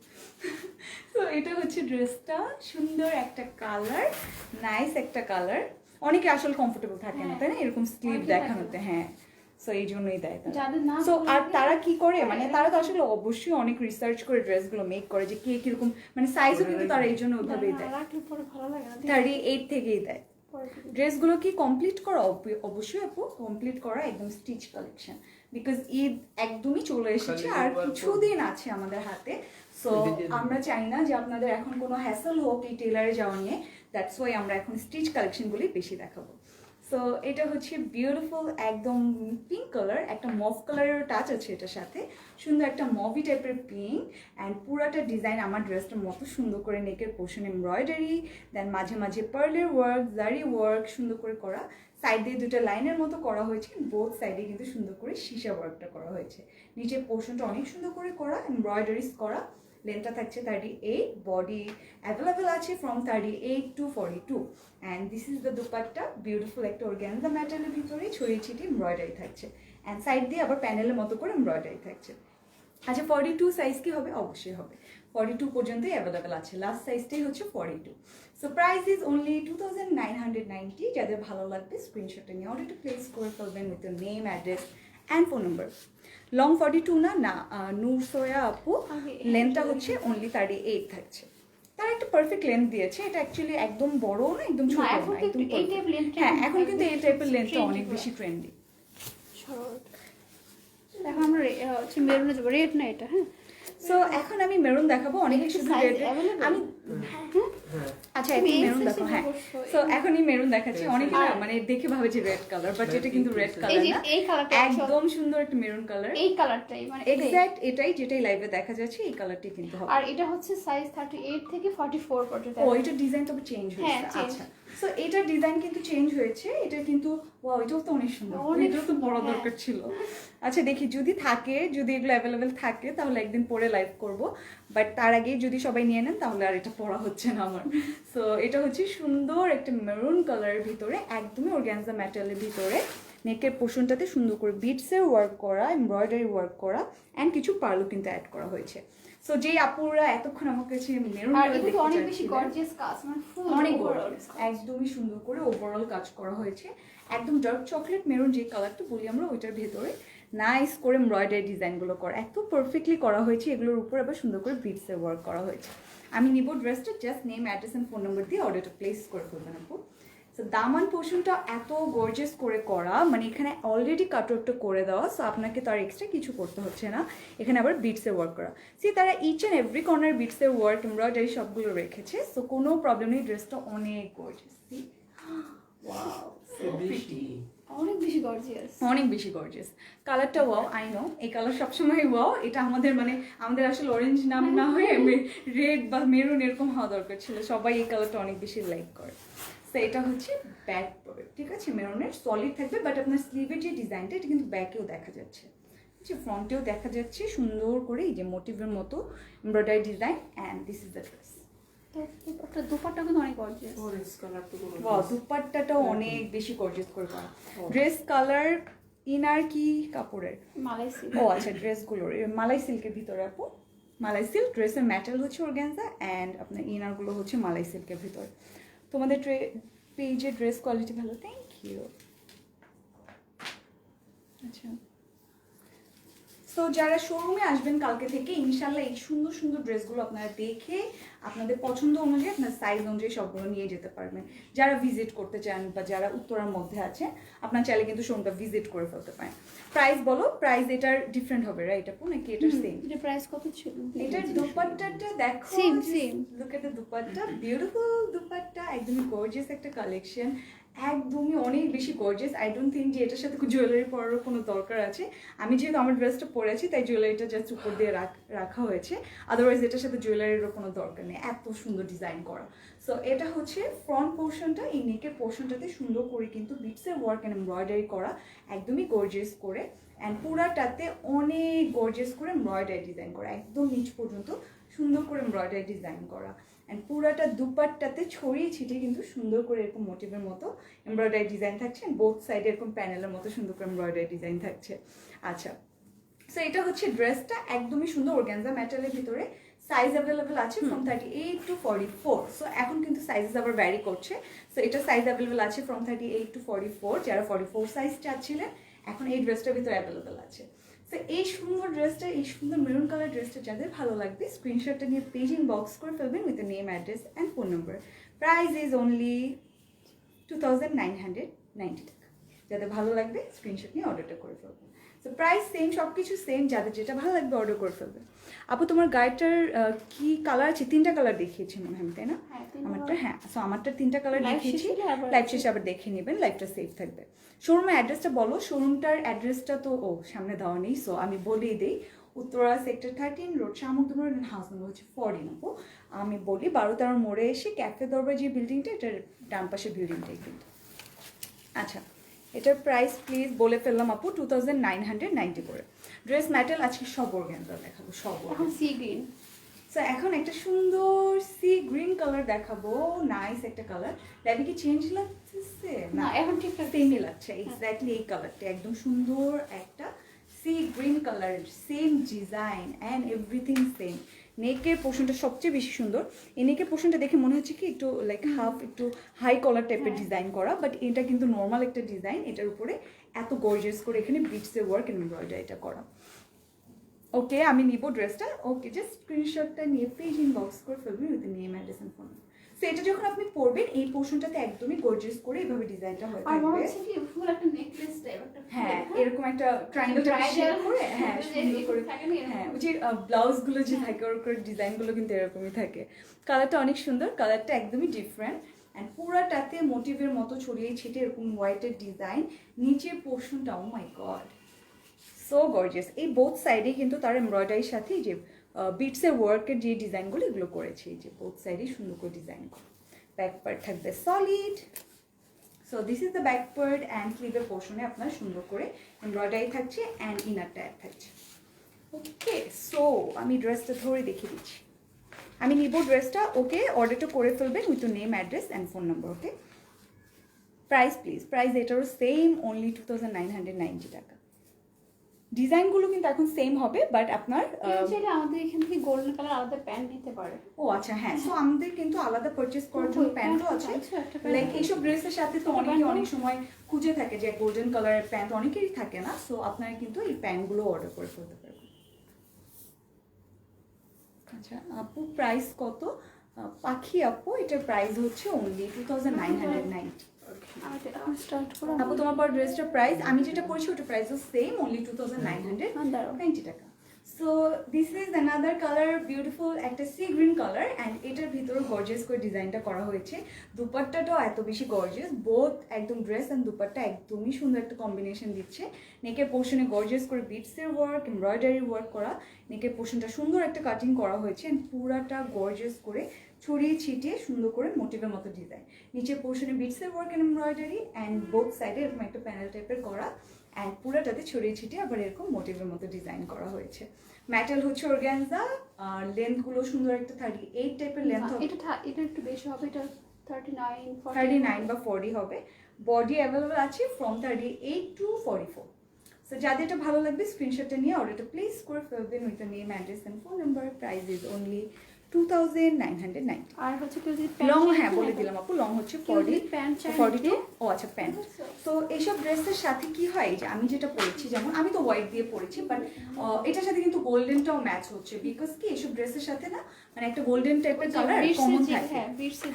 তো এটা হচ্ছে ড্রেসটা, সুন্দর একটা কালার, নাইস একটা কালার। অনেকে আসলে কমফোর্টেবল থাকে না তাই না এরকম স্লিভ অনেকে দেখানোতে, হ্যাঁ সো এই জন্যই দেয় তারা। যাদের না সো ভালো আর লাগে- তারা কি করে, মানে তারা তো আসলে অবশ্যই অনেক রিসার্চ করে ড্রেসগুলো মেক করে যে কে কিরকম, মানে সাইজও কিন্তু তারা এই জন্য ওইভাবেই দেয়, রাখলে পরে ভালো লাগে না। 38 থেকেই দেয়। পরে দিবি। ড্রেসগুলো কি কমপ্লিট করা? অবশ্যই আপু কমপ্লিট করা, একদম স্টিচ কালেকশন, বিকজ ঈদ একদমই চলে এসেছে আর কিছুদিন আছে আমাদের হাতে। সো আমরা চাই না যে আপনাদের এখন কোনো হ্যাসেল হোক এই টেলারে যাওয়া নিয়ে, দ্যাটস ওয়াই আমরা এখন স্টিচ কালেকশনগুলি বেশি দেখাবো। সো এটা হচ্ছে বিউটিফুল একদম পিঙ্ক কালার, একটা মভ কালারের টাচ আছে এটার সাথে, সুন্দর একটা মভি টাইপের পিঙ্ক, অ্যান্ড পুরাটা ডিজাইন আমার ড্রেসটার মতো সুন্দর করে নেকের পোর্শন এমব্রয়ডারি, দেন মাঝে মাঝে পার্লের ওয়ার্ক, জারি ওয়ার্ক সুন্দর করে করা, সাইড দিয়ে দুটো লাইনের মতো করা হয়েছে, বোথ সাইডে কিন্তু সুন্দর করে সীসা ওয়ার্কটা করা হয়েছে। নিচের পোর্শনটা অনেক সুন্দর করে করা, এমব্রয়ডারিজ করা। লেন্থটা থাকছে 38, বডি অ্যাভেলেবেল আছে from 38 to 42, and this is the dupatta, beautiful একটা অর্গানজা ম্যাটেরিয়ালের ভিতরে ছড়িয়ে ছিটিয়ে এমব্রয়ডারি থাকছে, অ্যান্ড সাইড দিয়ে আবার প্যানেলের মতো করে এমব্রয়ডারি থাকছে। আচ্ছা 42 সাইজ কি হবে? অবশ্যই হবে, 42 পর্যন্তই অ্যাভেলেবেল আছে, লাস্ট সাইজটাই হচ্ছে 42। So price is only 2990। যাদের ভালো লাগবে স্ক্রিনশটটা নিয়ে অর্ডারটা প্লেস করে ফেলবেন with your name, address and phone number. Long 42 না, নূর সোয়া আপু লেন্থটা হচ্ছে অনলি 38 থাকছে। তার একটা পারফেক্ট লেন্থ দিয়েছে, এটা অ্যাকচুয়ালি একদম বড় না একদম ছোট না, এখন একদম কিন্তু এই perfect। টাইপ লেন্থটা হ্যাঁ এখন কিন্তু এই টাইপের লেন্থটা trendy অনেক পুরো। বেশি ট্রেন্ডি। সরল। এখন আমরা হচ্ছে মেরুনে যাবো, রেড না এটা। হ্যাঁ, সো এখন আমি মেরুন দেখাবো, অনেকে একটু শুধু size red- available? আমি আচ্ছা তুমি এখন এই মেরুন দেখো, section হ্যাঁ অবশ্যই। সো এখনই মেরুন দেখাচ্ছি। অনেকে না আর- মানে দেখে ভাবে যে রেড কালার, বাট এটা কিন্তু রেড এই কালার যে না, এই কালারটা একদম সুন্দর একটা মেরুন কালার, এই কালারটাই মানে এটাই। এক্স্যাক্ট এটাই যেটাই লাইভে দেখা যাচ্ছে এই কালারটি কিন্তু হবে। আর এটা হচ্ছে সাইজ 38 থেকে 44 পর্যন্ত। ও এটা ডিজাইন তবে চেঞ্জ হ্যাঁ, হয়েছে। change। আচ্ছা সো এটার ডিজাইন কিন্তু চেঞ্জ হয়েছে, এটা কিন্তু ওয়াও এটাও তো অনেক সুন্দর, অনেক এটাও তো সুন্দর, বড় হ্যাঁ। দরকার ছিল। আচ্ছা দেখি যদি থাকে, যদি এগুলো অ্যাভেলেবেল থাকে তাহলে একদিন পরে লাইভ করব, বাট তার আগে যদি সবাই নিয়ে নেন তাহলে আর এটা পরা হচ্ছে না আমার। সো এটা হচ্ছে সুন্দর একটা মেরুন কালারের ভিতরে, একদমই অর্গানজা ম্যাটেরিয়ালের ভিতরে, নেকের পোর্শনটাতে সুন্দর করে বিটসের ওয়ার্ক করা, এমব্রয়ডারি ওয়ার্ক করা, অ্যান্ড কিছু পার্লও কিন্তু অ্যাড করা হয়েছে। সো যেই আপুরা এতক্ষণ আমার কাছে মেরুন আর কালার এটা তো দেখতে অনেক বেশি চাচ্ছিলেন, গর্জিয়াস কাজ, মানে ফুল অনেক overall gorgeous, একদমই সুন্দর করে ওভারঅল কাজ করা হয়েছে। একদম ডার্ক চকলেট মেরুন যে কালারটা বলি আমরা ওইটার ভেতরে নাইস করে এমব্রয়ডারি ডিজাইনগুলো করা, এত পারফেক্টলি করা হয়েছে। এগুলোর উপর আবার সুন্দর করে বিটসের ওয়ার্ক করা হয়েছে। আমি নিব ড্রেসটা, just name, address and phone number দিয়ে অর্ডারটা প্লেস করে ফেলবেন আপু। সো দামান পোর্শনটা এত গর্জিয়াস করে করা, মানে এখানে অলরেডি কাটওয়ার্কটা করে দেওয়া, সো আপনাকে তো আর এক্সট্রা কিছু করতে হচ্ছে না। এখানে আবার বিটসের ওয়ার্ক করা, সে তারা ইচ অ্যান্ড এভরি কর্নার বিটসের ওয়ার্ক এমব্রয়ডারি সবগুলো রেখেছে। সো কোনো প্রবলেম নেই, ড্রেসটা অনেক গর্জিয়াস। ওয়াও, অনেক বেশি গর্জিয়াস, অনেক বেশি গর্জিয়াস। কালারটা ওয়াও, আই নো এই কালার সবসময় ওয়াও। এটা আমাদের মানে আমাদের আসলে অরেঞ্জ নাম না হয়ে রেড বা মেরুন এরকম হওয়া দরকার ছিল, সবাই এই কালারটা অনেক বেশি লাইক করে। তো এটা হচ্ছে ব্যাক পার্ট, ঠিক আছে, মেরুনের সলিড থাকবে, বাট আপনার স্লিভের যে ডিজাইনটা এটা কিন্তু ব্যাকেও দেখা যাচ্ছে, ঠিক আছে, ফ্রন্টেও দেখা যাচ্ছে সুন্দর করে এই যে মোটিভের মতো embroidery design. And this is the dress. তো দুপাট্টা কিন্তু অনেক গর্জিয়াস। ওয়াও, দুপাট্টাটাও অনেক বেশি গর্জিয়াস করে করা। ড্রেস কালার ইনার কি কাপড়ের? মালাই সিল্ক। ও আচ্ছা, ড্রেসগুলোর মালাই সিল্কের ভিতরে আপু, মালাই সিল্ক। ড্রেসের ম্যাটেরিয়াল হচ্ছে অর্গানজা অ্যান্ড আপনার ইনারগুলো হচ্ছে মালাই সিল্কের ভিতরে। তোমাদের পেজের ড্রেস কোয়ালিটি ভালো, থ্যাংক ইউ। আচ্ছা, সো যারা শোরুমে আসবেন কালকে থেকে, ইনশাল্লাহ এই সুন্দর সুন্দর ড্রেসগুলো আপনারা দেখে আপনাদের পছন্দ অনুযায়ী আপনার সাইজ অনুযায়ী সবগুলো নিয়ে যেতে পারবেন। যারা ভিজিট করতে চান বা যারা উত্তরার মধ্যে আছে, আপনার চাইলে কিন্তু শোরুমটা ভিজিট করে ফেলতে পারেন। প্রাইস বলো, প্রাইস এটার ডিফারেন্ট হবে রাইট আপু, নাকি এটার সেম? এটা প্রাইস কত ছিল? এটার দুপাট্টাটা দেখো, same. Look at the dupatta, beautiful dupatta, একদমই গর্জিয়াস একটা কালেকশন, একদমই অনেক বেশি গর্জিয়াস। আই ডোন্ট থিঙ্ক যে এটার সাথে জুয়েলারি পরারও কোনো দরকার আছে। আমি যেহেতু আমার ড্রেসটা পরে আছি তাই জুয়েলারিটা জাস্ট উপর দিয়ে রাখা হয়েছে, আদারওয়াইজ এটার সাথে জুয়েলারিরও কোনো দরকার নেই, এত সুন্দর ডিজাইন করা। সো এটা হচ্ছে ফ্রন্ট পোর্শনটা, এই নেকের পোর্শনটাতে সুন্দর করে কিন্তু বিটসের ওয়ার্ক অ্যান্ড এমব্রয়ডারি করা, একদমই গর্জিয়াস করে। অ্যান্ড পুরাটাতে অনেক গর্জিয়াস করে এমব্রয়ডারি ডিজাইন করা, একদম নিচ পর্যন্ত সুন্দর করে এমব্রয়ডারি ডিজাইন করা। অ্যান্ড পুরাটা দুপাট্টাতে ছড়িয়ে ছিটিয়ে কিন্তু সুন্দর করে এরকম মোটিভের মতো এমব্রয়ডারি ডিজাইন থাকছে, বোথ সাইডে এরকম প্যানেলের মতো সুন্দর করে এমব্রয়ডারি ডিজাইন থাকছে। আচ্ছা, সো এটা হচ্ছে ড্রেসটা, একদমই সুন্দর অর্গানজা ম্যাটেরিয়ালের ভিতরে। সাইজ অ্যাভেলেবেল আছে ফ্রম 38 to 44। সো এখন কিন্তু সাইজেস আবার ভ্যারি করছে। সো এটা সাইজ অ্যাভেলেবেল আছে ফ্রম 38 to 44। যারা 44 সাইজ চাচ্ছিলেন, এখন এই ড্রেসটার ভিতরে অ্যাভেলেবেল আছে। সো এই সুন্দর ড্রেসটা, এই সুন্দর মেরুন কালার ড্রেসটা যাদের ভালো লাগবে, স্ক্রিনশটটা নিয়ে পেজ ইনবক্স করে ফেলবেন with name, address and phone number. Price is only 2990 টাকা। যাদের ভালো লাগবে স্ক্রিনশট নিয়ে অর্ডারটা করে ফেলবেন। সো প্রাইস সেম, সব কিছু সেম, যাদের যেটা ভালো লাগবে অর্ডার করে ফেলবেন। আপু তোমার গাড়িটার কি কালার আছে? 3টা কালার দেখিয়েছি মনে হয়, তাই না? আমারটা, হ্যাঁ। সো আমারটা 3টা কালার দেখিয়েছি, লাইভ শেষে আবার দেখে নেবেন, লাইভটা সেভ থাকবে। শোরুমের অ্যাড্রেসটা বলো। শোরুমটার অ্যাড্রেসটা তো সামনে দেওয়া নেই, সো আমি বলেই দিই। Uttara sector 13, road Shahmuddur, house number হচ্ছে 14 আপু। আমি বলি 12-13 মোড়ে এসে ক্যাফে দরবার যে বিল্ডিংটা, এটার ডান পাশে বিল্ডিংটাই কিন্তু। আচ্ছা, এটার প্রাইস প্লিজ বলে ফেললাম আপু, 2990 করে। ড্রেস ম্যাটেরিয়াল আজকে সব অর্গানজা দেখাবো, সব সি গ্রিন। সো এখন একটা সুন্দর সি গ্রিন কালার দেখাবো, নাইস একটা কালার। লাইভে কি চেঞ্জ লাগছে? না, এখন ঠিকঠাক সেমই লাগছে, এক্স্যাক্টলি এই কালারটা একদম সুন্দর একটা sea green colour, same design and everything same. নেকের পোর্শনটা সবচেয়ে বেশি সুন্দর। এই নেকের পোর্শনটা দেখে মনে হচ্ছে কি একটু লাইক হাফ একটু হাই কলার টাইপের ডিজাইন করা, বাট এটা কিন্তু নর্মাল একটা ডিজাইন। এটার উপরে এত গর্জিয়াস করে এখানে বিটসের ওয়ার্ক এন্ড এমব্রয়ডারিটা করা। ওকে, আমি নিব ড্রেসটা। ওকে, জাস্ট স্ক্রিনশটটা নিয়ে পেজ ইনবক্স করে ফেলবেন with name, address and phone. So এটা যখন আপনি পরবেন, এই পোর্শনটাতে একদমই গর্জিয়াস করে এইভাবে ডিজাইনটা হয় আর মনে হচ্ছে কি ফুল একটা নেকলেস টাইপ একটা। হ্যাঁ, এরকম একটা ট্রায়াঙ্গেল শেপ করে, হ্যাঁ সুন্দর করে, হ্যাঁ ওই যে ব্লাউজগুলো যে থাকে ওর করে ডিজাইনগুলো কিন্তু এরকমই থাকে। কালারটা অনেক সুন্দর, কালারটা একদমই ডিফারেন্ট। অ্যান্ড পুরাটাতে মোটিভের মতো ছড়িয়ে ছিটে এরকম হোয়াইটের ডিজাইন, নিচের পোর্শনটা ও মাই গড সো গর্জিয়াস। এই বোথ সাইডে কিন্তু তার এমব্রয়ডারির সাথে যে বিটসের ওয়ার্কের যে ডিজাইনগুলো এগুলো করেছে, এই যে বোথ সাইডে সুন্দর করে ডিজাইন করে। ব্যাক পার্ট থাকবে solid. So this is the back part and স্লিভের পোর্শনে আপনার সুন্দর করে এমব্রয়ডারি থাকছে অ্যান্ড ইনার ট্যাগ থাকছে। ওকে, সো আমি ড্রেসটা ধরে দেখিয়ে দিচ্ছি। আমি নিব ড্রেসটা। ওকে, অর্ডারটা করে ফেলবেন with name, address and phone number. Okay, price please, price এটারও সেম, অনলি 2990 টাকা। ডিজাইনগুলো কিন্তু এখন সেম হবে, বাট আপনার চাইলে আমাদের এখান থেকে গোল্ডেন কালার আলাদা প্যান্ট নিতে পারে। ও আচ্ছা, হ্যাঁ। সো আমাদের কিন্তু আলাদা পারচেজ করার জন্য প্যান্টও আছে। লাইক এইসব ড্রেসের সাথে তো অনেকে অনেক সময় খুঁজে থাকে যে গোল্ডেন কালারের প্যান্ট, অনেকেরই থাকে না। সো আপনারা কিন্তু এই প্যান্টগুলো অর্ডার করে ফেলতে পারবেন। আচ্ছা আপু, প্রাইস কত? পাখি আপু, এটার প্রাইস হচ্ছে অনলি 2990। আপু তোমার পর ড্রেসটার প্রাইস, আমি যেটা পড়ছি ওটার প্রাইসও সেম, অনলি 2990 টাকা। So this is another colour, beautiful একটা সি গ্রিন কালার, অ্যান্ড এটার ভিতরে গর্জিয়াস করে ডিজাইনটা করা হয়েছে। দুপাট্টাটাও এত বেশি গর্জিয়াস, বোথ একদম ড্রেস অ্যান্ড দুপাট্টা একদমই সুন্দর একটা কম্বিনেশন দিচ্ছে। নেকের পোর্শনে গর্জিয়াস করে বিটসের ওয়ার্ক, এমব্রয়ডারি ওয়ার্ক করা, নেকের পোর্শনটা সুন্দর একটা কাটিং করা হয়েছে, অ্যান্ড পুরাটা গর্জিয়াস করে ছড়িয়ে ছিটিয়ে সুন্দর করে মোটিভের মতো ডিজাইন। নিচের পোর্শনে বিটসের work and embroidery, and both সাইডে এরকম একটা প্যানেল টাইপের করা, অ্যান্ড পুরাটাতে ছড়িয়ে ছিটিয়ে আবার এরকম মোটিভের মতো ডিজাইন করা হয়েছে। ম্যাটেরিয়াল হচ্ছে অর্গানজা, আর লেন্থগুলো সুন্দর একটা 38 টাইপের লেন্থ হবে। এটা একটু বেশি হবে, এটা 39 বা 40 হবে। বডি অ্যাভেলেবল আছে ফ্রম 38 টু 44। সো যাদের এটা ভালো লাগবে স্ক্রিনশটটা নিয়ে অর্ডারটা প্লেস করে ফেলবেন with the name, address and phone number. Price is only 2990। আর হচ্ছে কেউ যদি লং, হ্যাঁ বলে দিলাম আপু, লং হচ্ছে 42। ও আচ্ছা, প্যান্ট। তো এইসব ড্রেসের সাথে কি হয় যে আমি যেটা পরেছি, যেমন আমি তো হোয়াইট দিয়ে পরেছি, বাট এটার সাথে কিন্তু গোল্ডেনটাও ম্যাচ হচ্ছে, বিকজ কি এইসব ড্রেসের সাথে না মানে একটা গোল্ডেন টাইপের কালার কমন থাকে।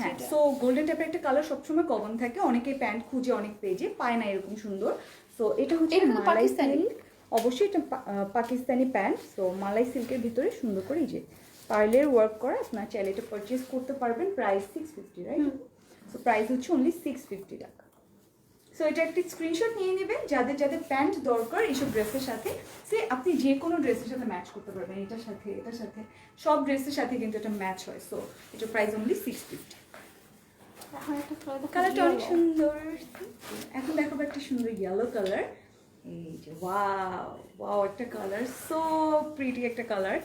হ্যাঁ, সো গোল্ডেন টাইপের একটা কালার সবসময় কমন থাকে, অনেকে প্যান্ট খুঁজে অনেক পেজে পায় না এরকম সুন্দর। সো এটা হচ্ছে মালাই সিল্ক, অবশ্যই এটা পাকিস্তানি প্যান্ট। সো মালাই সিল্কের ভিতরে সুন্দর করে এই যে পার্লের ওয়ার্ক করা, আপনার চাইলে এটা পারচেস করতে পারবেন। Price 650, right? সো প্রাইস হচ্ছে অনলি 650 টাকা। সো এটা একটি স্ক্রিনশট নিয়ে নেবেন, যাদের যাদের প্যান্ট দরকার এইসব ড্রেসের সাথে। সে আপনি যে কোনো ড্রেসের সাথে ম্যাচ করতে পারবেন, এটার সাথে এটার সাথে, সব ড্রেসের সাথে কিন্তু এটা ম্যাচ হয়। সো এটার প্রাইস অনলি 650। কালারটা অনেক সুন্দর। এখন দেখাবো একটা সুন্দর ইয়েলো কালার। এই যে ওয়াও ওয়াও, একটা কালার, সো প্রিটি একটা কালার,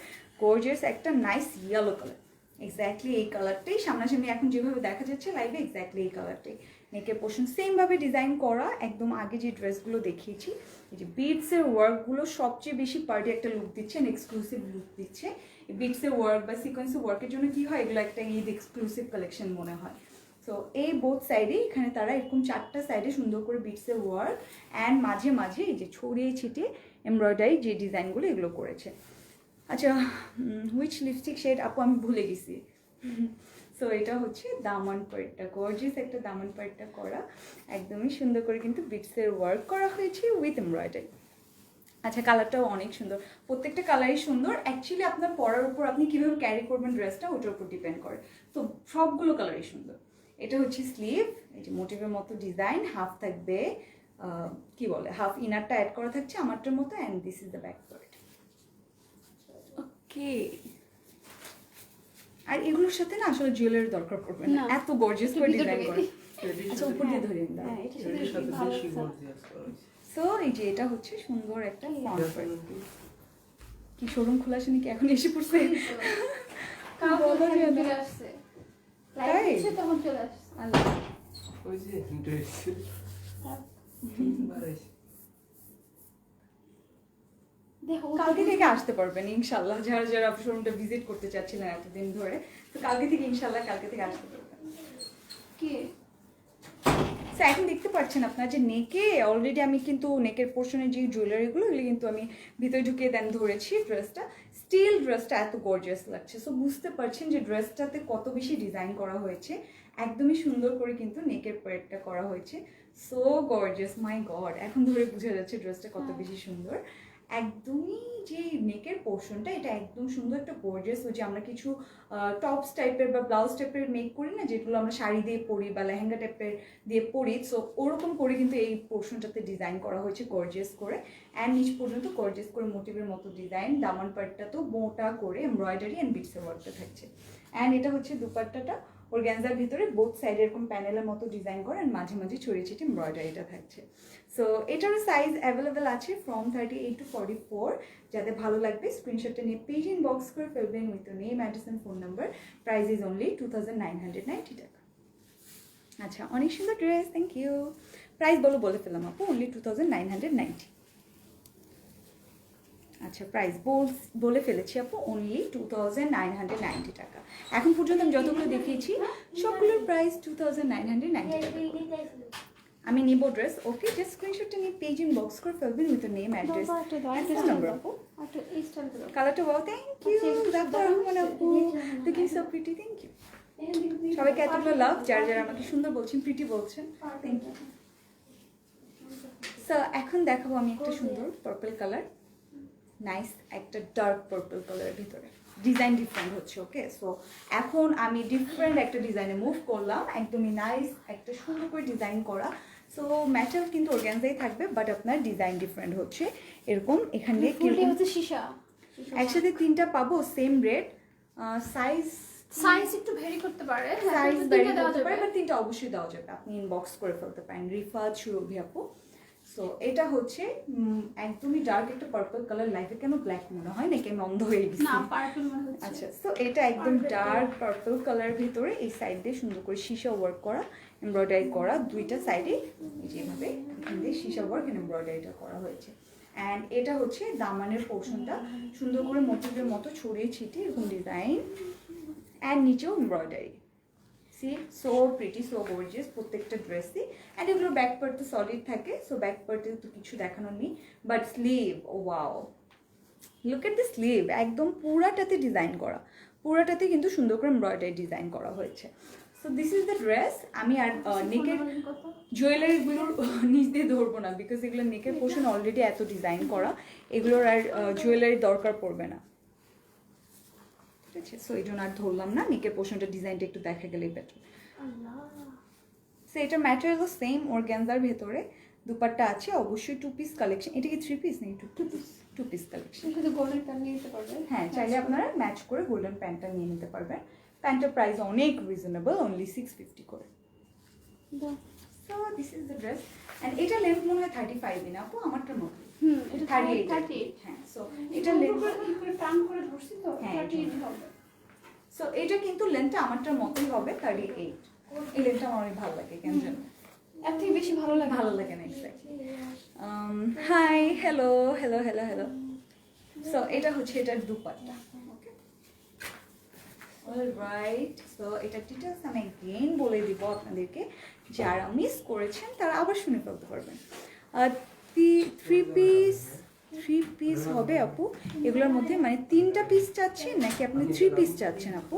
গর্জিয়াস একটা নাইস ইয়েলো কালার। এক্স্যাক্টলি এই কালারটাই সামনাসামনি এখন যেভাবে দেখা যাচ্ছে লাইভে, এক্স্যাক্টলি এই কালারটাই। নেকের পোর্শন সেমভাবে ডিজাইন করা, একদম আগে যে ড্রেসগুলো দেখিয়েছি। এই যে বিটসের ওয়ার্কগুলো সবচেয়ে বেশি পার্টি একটা লুক দিচ্ছে, এক্সক্লুসিভ লুক দিচ্ছে। বিটসের ওয়ার্ক বা সিকোয়েন্সের ওয়ার্কের জন্য কি হয়, এগুলো একটা ঈদ এক্সক্লুসিভ কালেকশন মনে হয়। সো এই বোথ সাইডে এখানে তারা এরকম 4টা সাইডে সুন্দর করে বিটসের ওয়ার্ক, অ্যান্ড মাঝে মাঝে এই যে ছড়িয়ে ছিটিয়ে এমব্রয়ডারি যে ডিজাইনগুলো এগুলো করেছে। আচ্ছা, হুইচ লিপস্টিক শেড আপু আমি ভুলে গেছি। সো এটা হচ্ছে দামান পার্টটা, গর্জিয়াস একটা দামান পার্টটা করা, একদমই সুন্দর করে কিন্তু বিটসের ওয়ার্ক করা হয়েছে উইথ এমব্রয়ডারি। আচ্ছা, কালারটাও অনেক সুন্দর, প্রত্যেকটা কালারই সুন্দর। অ্যাকচুয়ালি আপনার পরার উপর আপনি কীভাবে ক্যারি করবেন ড্রেসটা ওটার উপর ডিপেন্ড করে। তো সবগুলো কালারই সুন্দর। এটা হচ্ছে স্লিভ, এই যে মোটিভের মতো ডিজাইন, হাফ থাকবে কি বলে হাফ ইনারটা অ্যাড করা থাকছে আমারটার মতো, and this is the back part. Okay, আর এগুলোর সাথে না আসলে জুয়েলারি দরকার পড়বে না, এত গর্জিয়াস করে ডিজাইন করে। আচ্ছা, উপর দিয়ে ধরে দাও। সো এই যে এটা হচ্ছে সুন্দর একটা ফ্রন্ট পার্ট। কি শোরুম খোলা আছে নাকি এখন এসে পড়ছে? কালকে থেকে আসতে পারবেন ইনশাল্লাহ, যারা যারা শোরুমটা ভিজিট করতে চাচ্ছিলেন এতদিন ধরে। তো কালকে থেকে ইনশাল্লাহ কালকে থেকে আসতে পারবেন। কি এখন দেখতে পাচ্ছেন আপনার যে নেকে অলরেডি আমি কিন্তু নেকের পোর্শনের যে জুয়েলারিগুলো এগুলো কিন্তু আমি ভিতরে ঢুকিয়ে দেন ধরেছি ড্রেসটা। স্টিল ড্রেসটা এত গর্জিয়াস লাগছে। সো বুঝতে পারছেন যে ড্রেসটাতে কত বেশি ডিজাইন করা হয়েছে, একদমই সুন্দর করে কিন্তু নেকের পার্টটা করা হয়েছে। সো গর্জিয়াস, মাই গড, এখন ধরে বোঝা যাচ্ছে ড্রেসটা কত বেশি সুন্দর। একদমই যে নেকের পোর্শনটা এটা একদম সুন্দর একটা গর্জিয়াস, যে আমরা কিছু টপস টাইপের বা ব্লাউজ টাইপের মেক করি না, যেগুলো আমরা শাড়ি দিয়ে পরি বা লেহেঙ্গা টাইপের দিয়ে পরি। সো ওরকম করে কিন্তু এই পোর্শনটাতে ডিজাইন করা হয়েছে গর্জিয়াস করে, অ্যান্ড নিচ পর্যন্ত গর্জিয়াস করে মোটিভের মতো ডিজাইন। দামান পার্টটা তো মোটা করে এমব্রয়ডারি অ্যান্ড বিটসের ওয়ার্কটা থাকছে, অ্যান্ড এটা হচ্ছে দুপাট্টাটা অর্গানজার ভিতরে বোথ সাইডে এরকম প্যানেলের মতো ডিজাইন করে, অ্যান্ড মাঝে মাঝে ছড়িয়ে ছিটিয়ে এমব্রয়ডারিটা থাকছে। সো এটারও সাইজ অ্যাভেলেবেল আছে ফ্রম 38 to 44। যাদের ভালো লাগবে স্ক্রিনশটটা নিয়ে পেজ ইনবক্স করে ফেলবেন with name, address and phone number. Price is only 2990 টাকা। আচ্ছা, অনেক সুন্দর ড্রেস, থ্যাংক ইউ। প্রাইস বলে ফেললাম আপু, অনলি 2990। আচ্ছা প্রাইস বলে ফেলেছি আপু, অনলি 2990 টাকা। এখন পর্যন্ত আমি যতগুলো দেখিয়েছি সবগুলোর প্রাইস 2990 টাকা। আমি নিব ড্রেস, ওকে জাস্ট স্ক্রিনশটটা নিয়ে পেজ ইনবক্স করে ফেলবেন with name address address number আপু। কালারটা wow, thank you doctor Rahman আপু, looking so pretty, thank you. সবাইকে এতগুলো লাভ, যারা যারা আমাকে সুন্দর বলছেন, প্রিটি বলছেন, থ্যাংক ইউ। সো এখন দেখাবো আমি একটা সুন্দর পার্পল কালার, নাইস একটা ডার্ক পার্পল কালারের ভিতরে, ডিজাইন ডিফারেন্ট হচ্ছে, ওকে। সো এখন আমি ডিফারেন্ট একটা ডিজাইনে মুভ করলাম, একদমই নাইস একটা সুন্দর করে ডিজাইন করা। সো ম্যাটেরিয়াল কিন্তু অর্গানজাই থাকবে, বাট আপনার ডিজাইন ডিফারেন্ট হচ্ছে এরকম। এখান দিয়ে একসাথে 3টা পাবো, সেম রেট, সাইজ একটু ভেরি করতে পারে, সাইজ ভেরি করতে পারে, বাট 3টা অবশ্যই দেওয়া যাবে, আপনি ইনবক্স করে ফেলতে পারেন। রিফাত সুরভি আপু। সো এটা হচ্ছে একদমই ডার্ক একটা পার্পল কালার, লাইফে কেন ব্ল্যাক মনে হয় নাকি আমি অন্ধ হয়ে গেছি? না পার্পল মনে হচ্ছে। আচ্ছা, সো এটা একদম ডার্ক পার্পল কালার ভিতরে, এই সাইড দিয়ে সুন্দর করে সীসা ওয়ার্ক করা, এমব্রয়ডারি করা, দুইটা সাইডে যেভাবে এখান দিয়ে সীসা ওয়ার্ক এন্ড এমব্রয়ডারিটা করা হয়েছে। অ্যান্ড এটা হচ্ছে দামানের পোর্শনটা সুন্দর করে মোটিভের মতো ছড়িয়ে ছিটিয়ে এরকম ডিজাইন, অ্যান্ড নিচেও embroidery. See so pretty, so gorgeous প্রত্যেকটা ড্রেসই। অ্যান্ড এগুলো ব্যাক পার্ট তো সলিড থাকে, সো ব্যাক পার্টে তো কিছু দেখানোর নেই, but sleeve, oh wow, look at the sleeve, একদম পুরাটাতে ডিজাইন করা, পুরাটাতে কিন্তু সুন্দর করে এমব্রয়ডারি ডিজাইন করা হয়েছে। So this is the dress. আমি আর নেকের জুয়েলারিগুলোর নিচ দিয়ে ধরবো না, বিকজ এগুলো নেকের পোর্শন অলরেডি এত ডিজাইন করা, এগুলোর আর জুয়েলারি দরকার পড়বে না, ঠিক আছে। সো এই জন্য আর ধরলাম না, নেকের পোর্শনটা ডিজাইনটা একটু দেখা গেলেই বেটার। সো এটা ম্যাটেরিয়ালও সেম অর্গানজার ভেতরে, দুপাট্টা আছে অবশ্যই 2 পিস কালেকশন। এটা কি 3 পিস নেই? 2 পিস কালেকশন। শুধু গোল্ডেন প্যান্ট নিয়ে নিতে পারবেন, হ্যাঁ চাইলে আপনারা ম্যাচ করে গোল্ডেন প্যান্টটা নিয়ে নিতে পারবেন। প্যান্টের প্রাইস অনেক রিজনেবল, অনলি 650 করে। So this is the dress. And এটা লেন্থ মনে হয় 35 না আপু, আমারটার মতো। এটা 38। হ্যাঁ, সো এটা লেন্থ করে টান করে ধরছি তো, 38 হবে। সো এটা কিন্তু লেন্থটা আমারটার মতোই হবে, 38। এই লেন্থটা আমার অনেক ভালো লাগে, কেন জানো? এর থেকে বেশি ভালো লাগে না exactly. Hi, hello hello hello hello. So এটা হচ্ছে এটার দুপাট্টা, ওকে অলরাইট। সো এটা ডিটেলস আমি এগেইন বলে দিব আপনাদেরকে, যারা মিস করেছেন তারা আবার শুনে ফেলতে পারবেন। 3 পিস হবে আপু এগুলোর মধ্যে, মানে 3টা পিস চাচ্ছেন নাকি আপনি 3 পিস চাচ্ছেন আপু?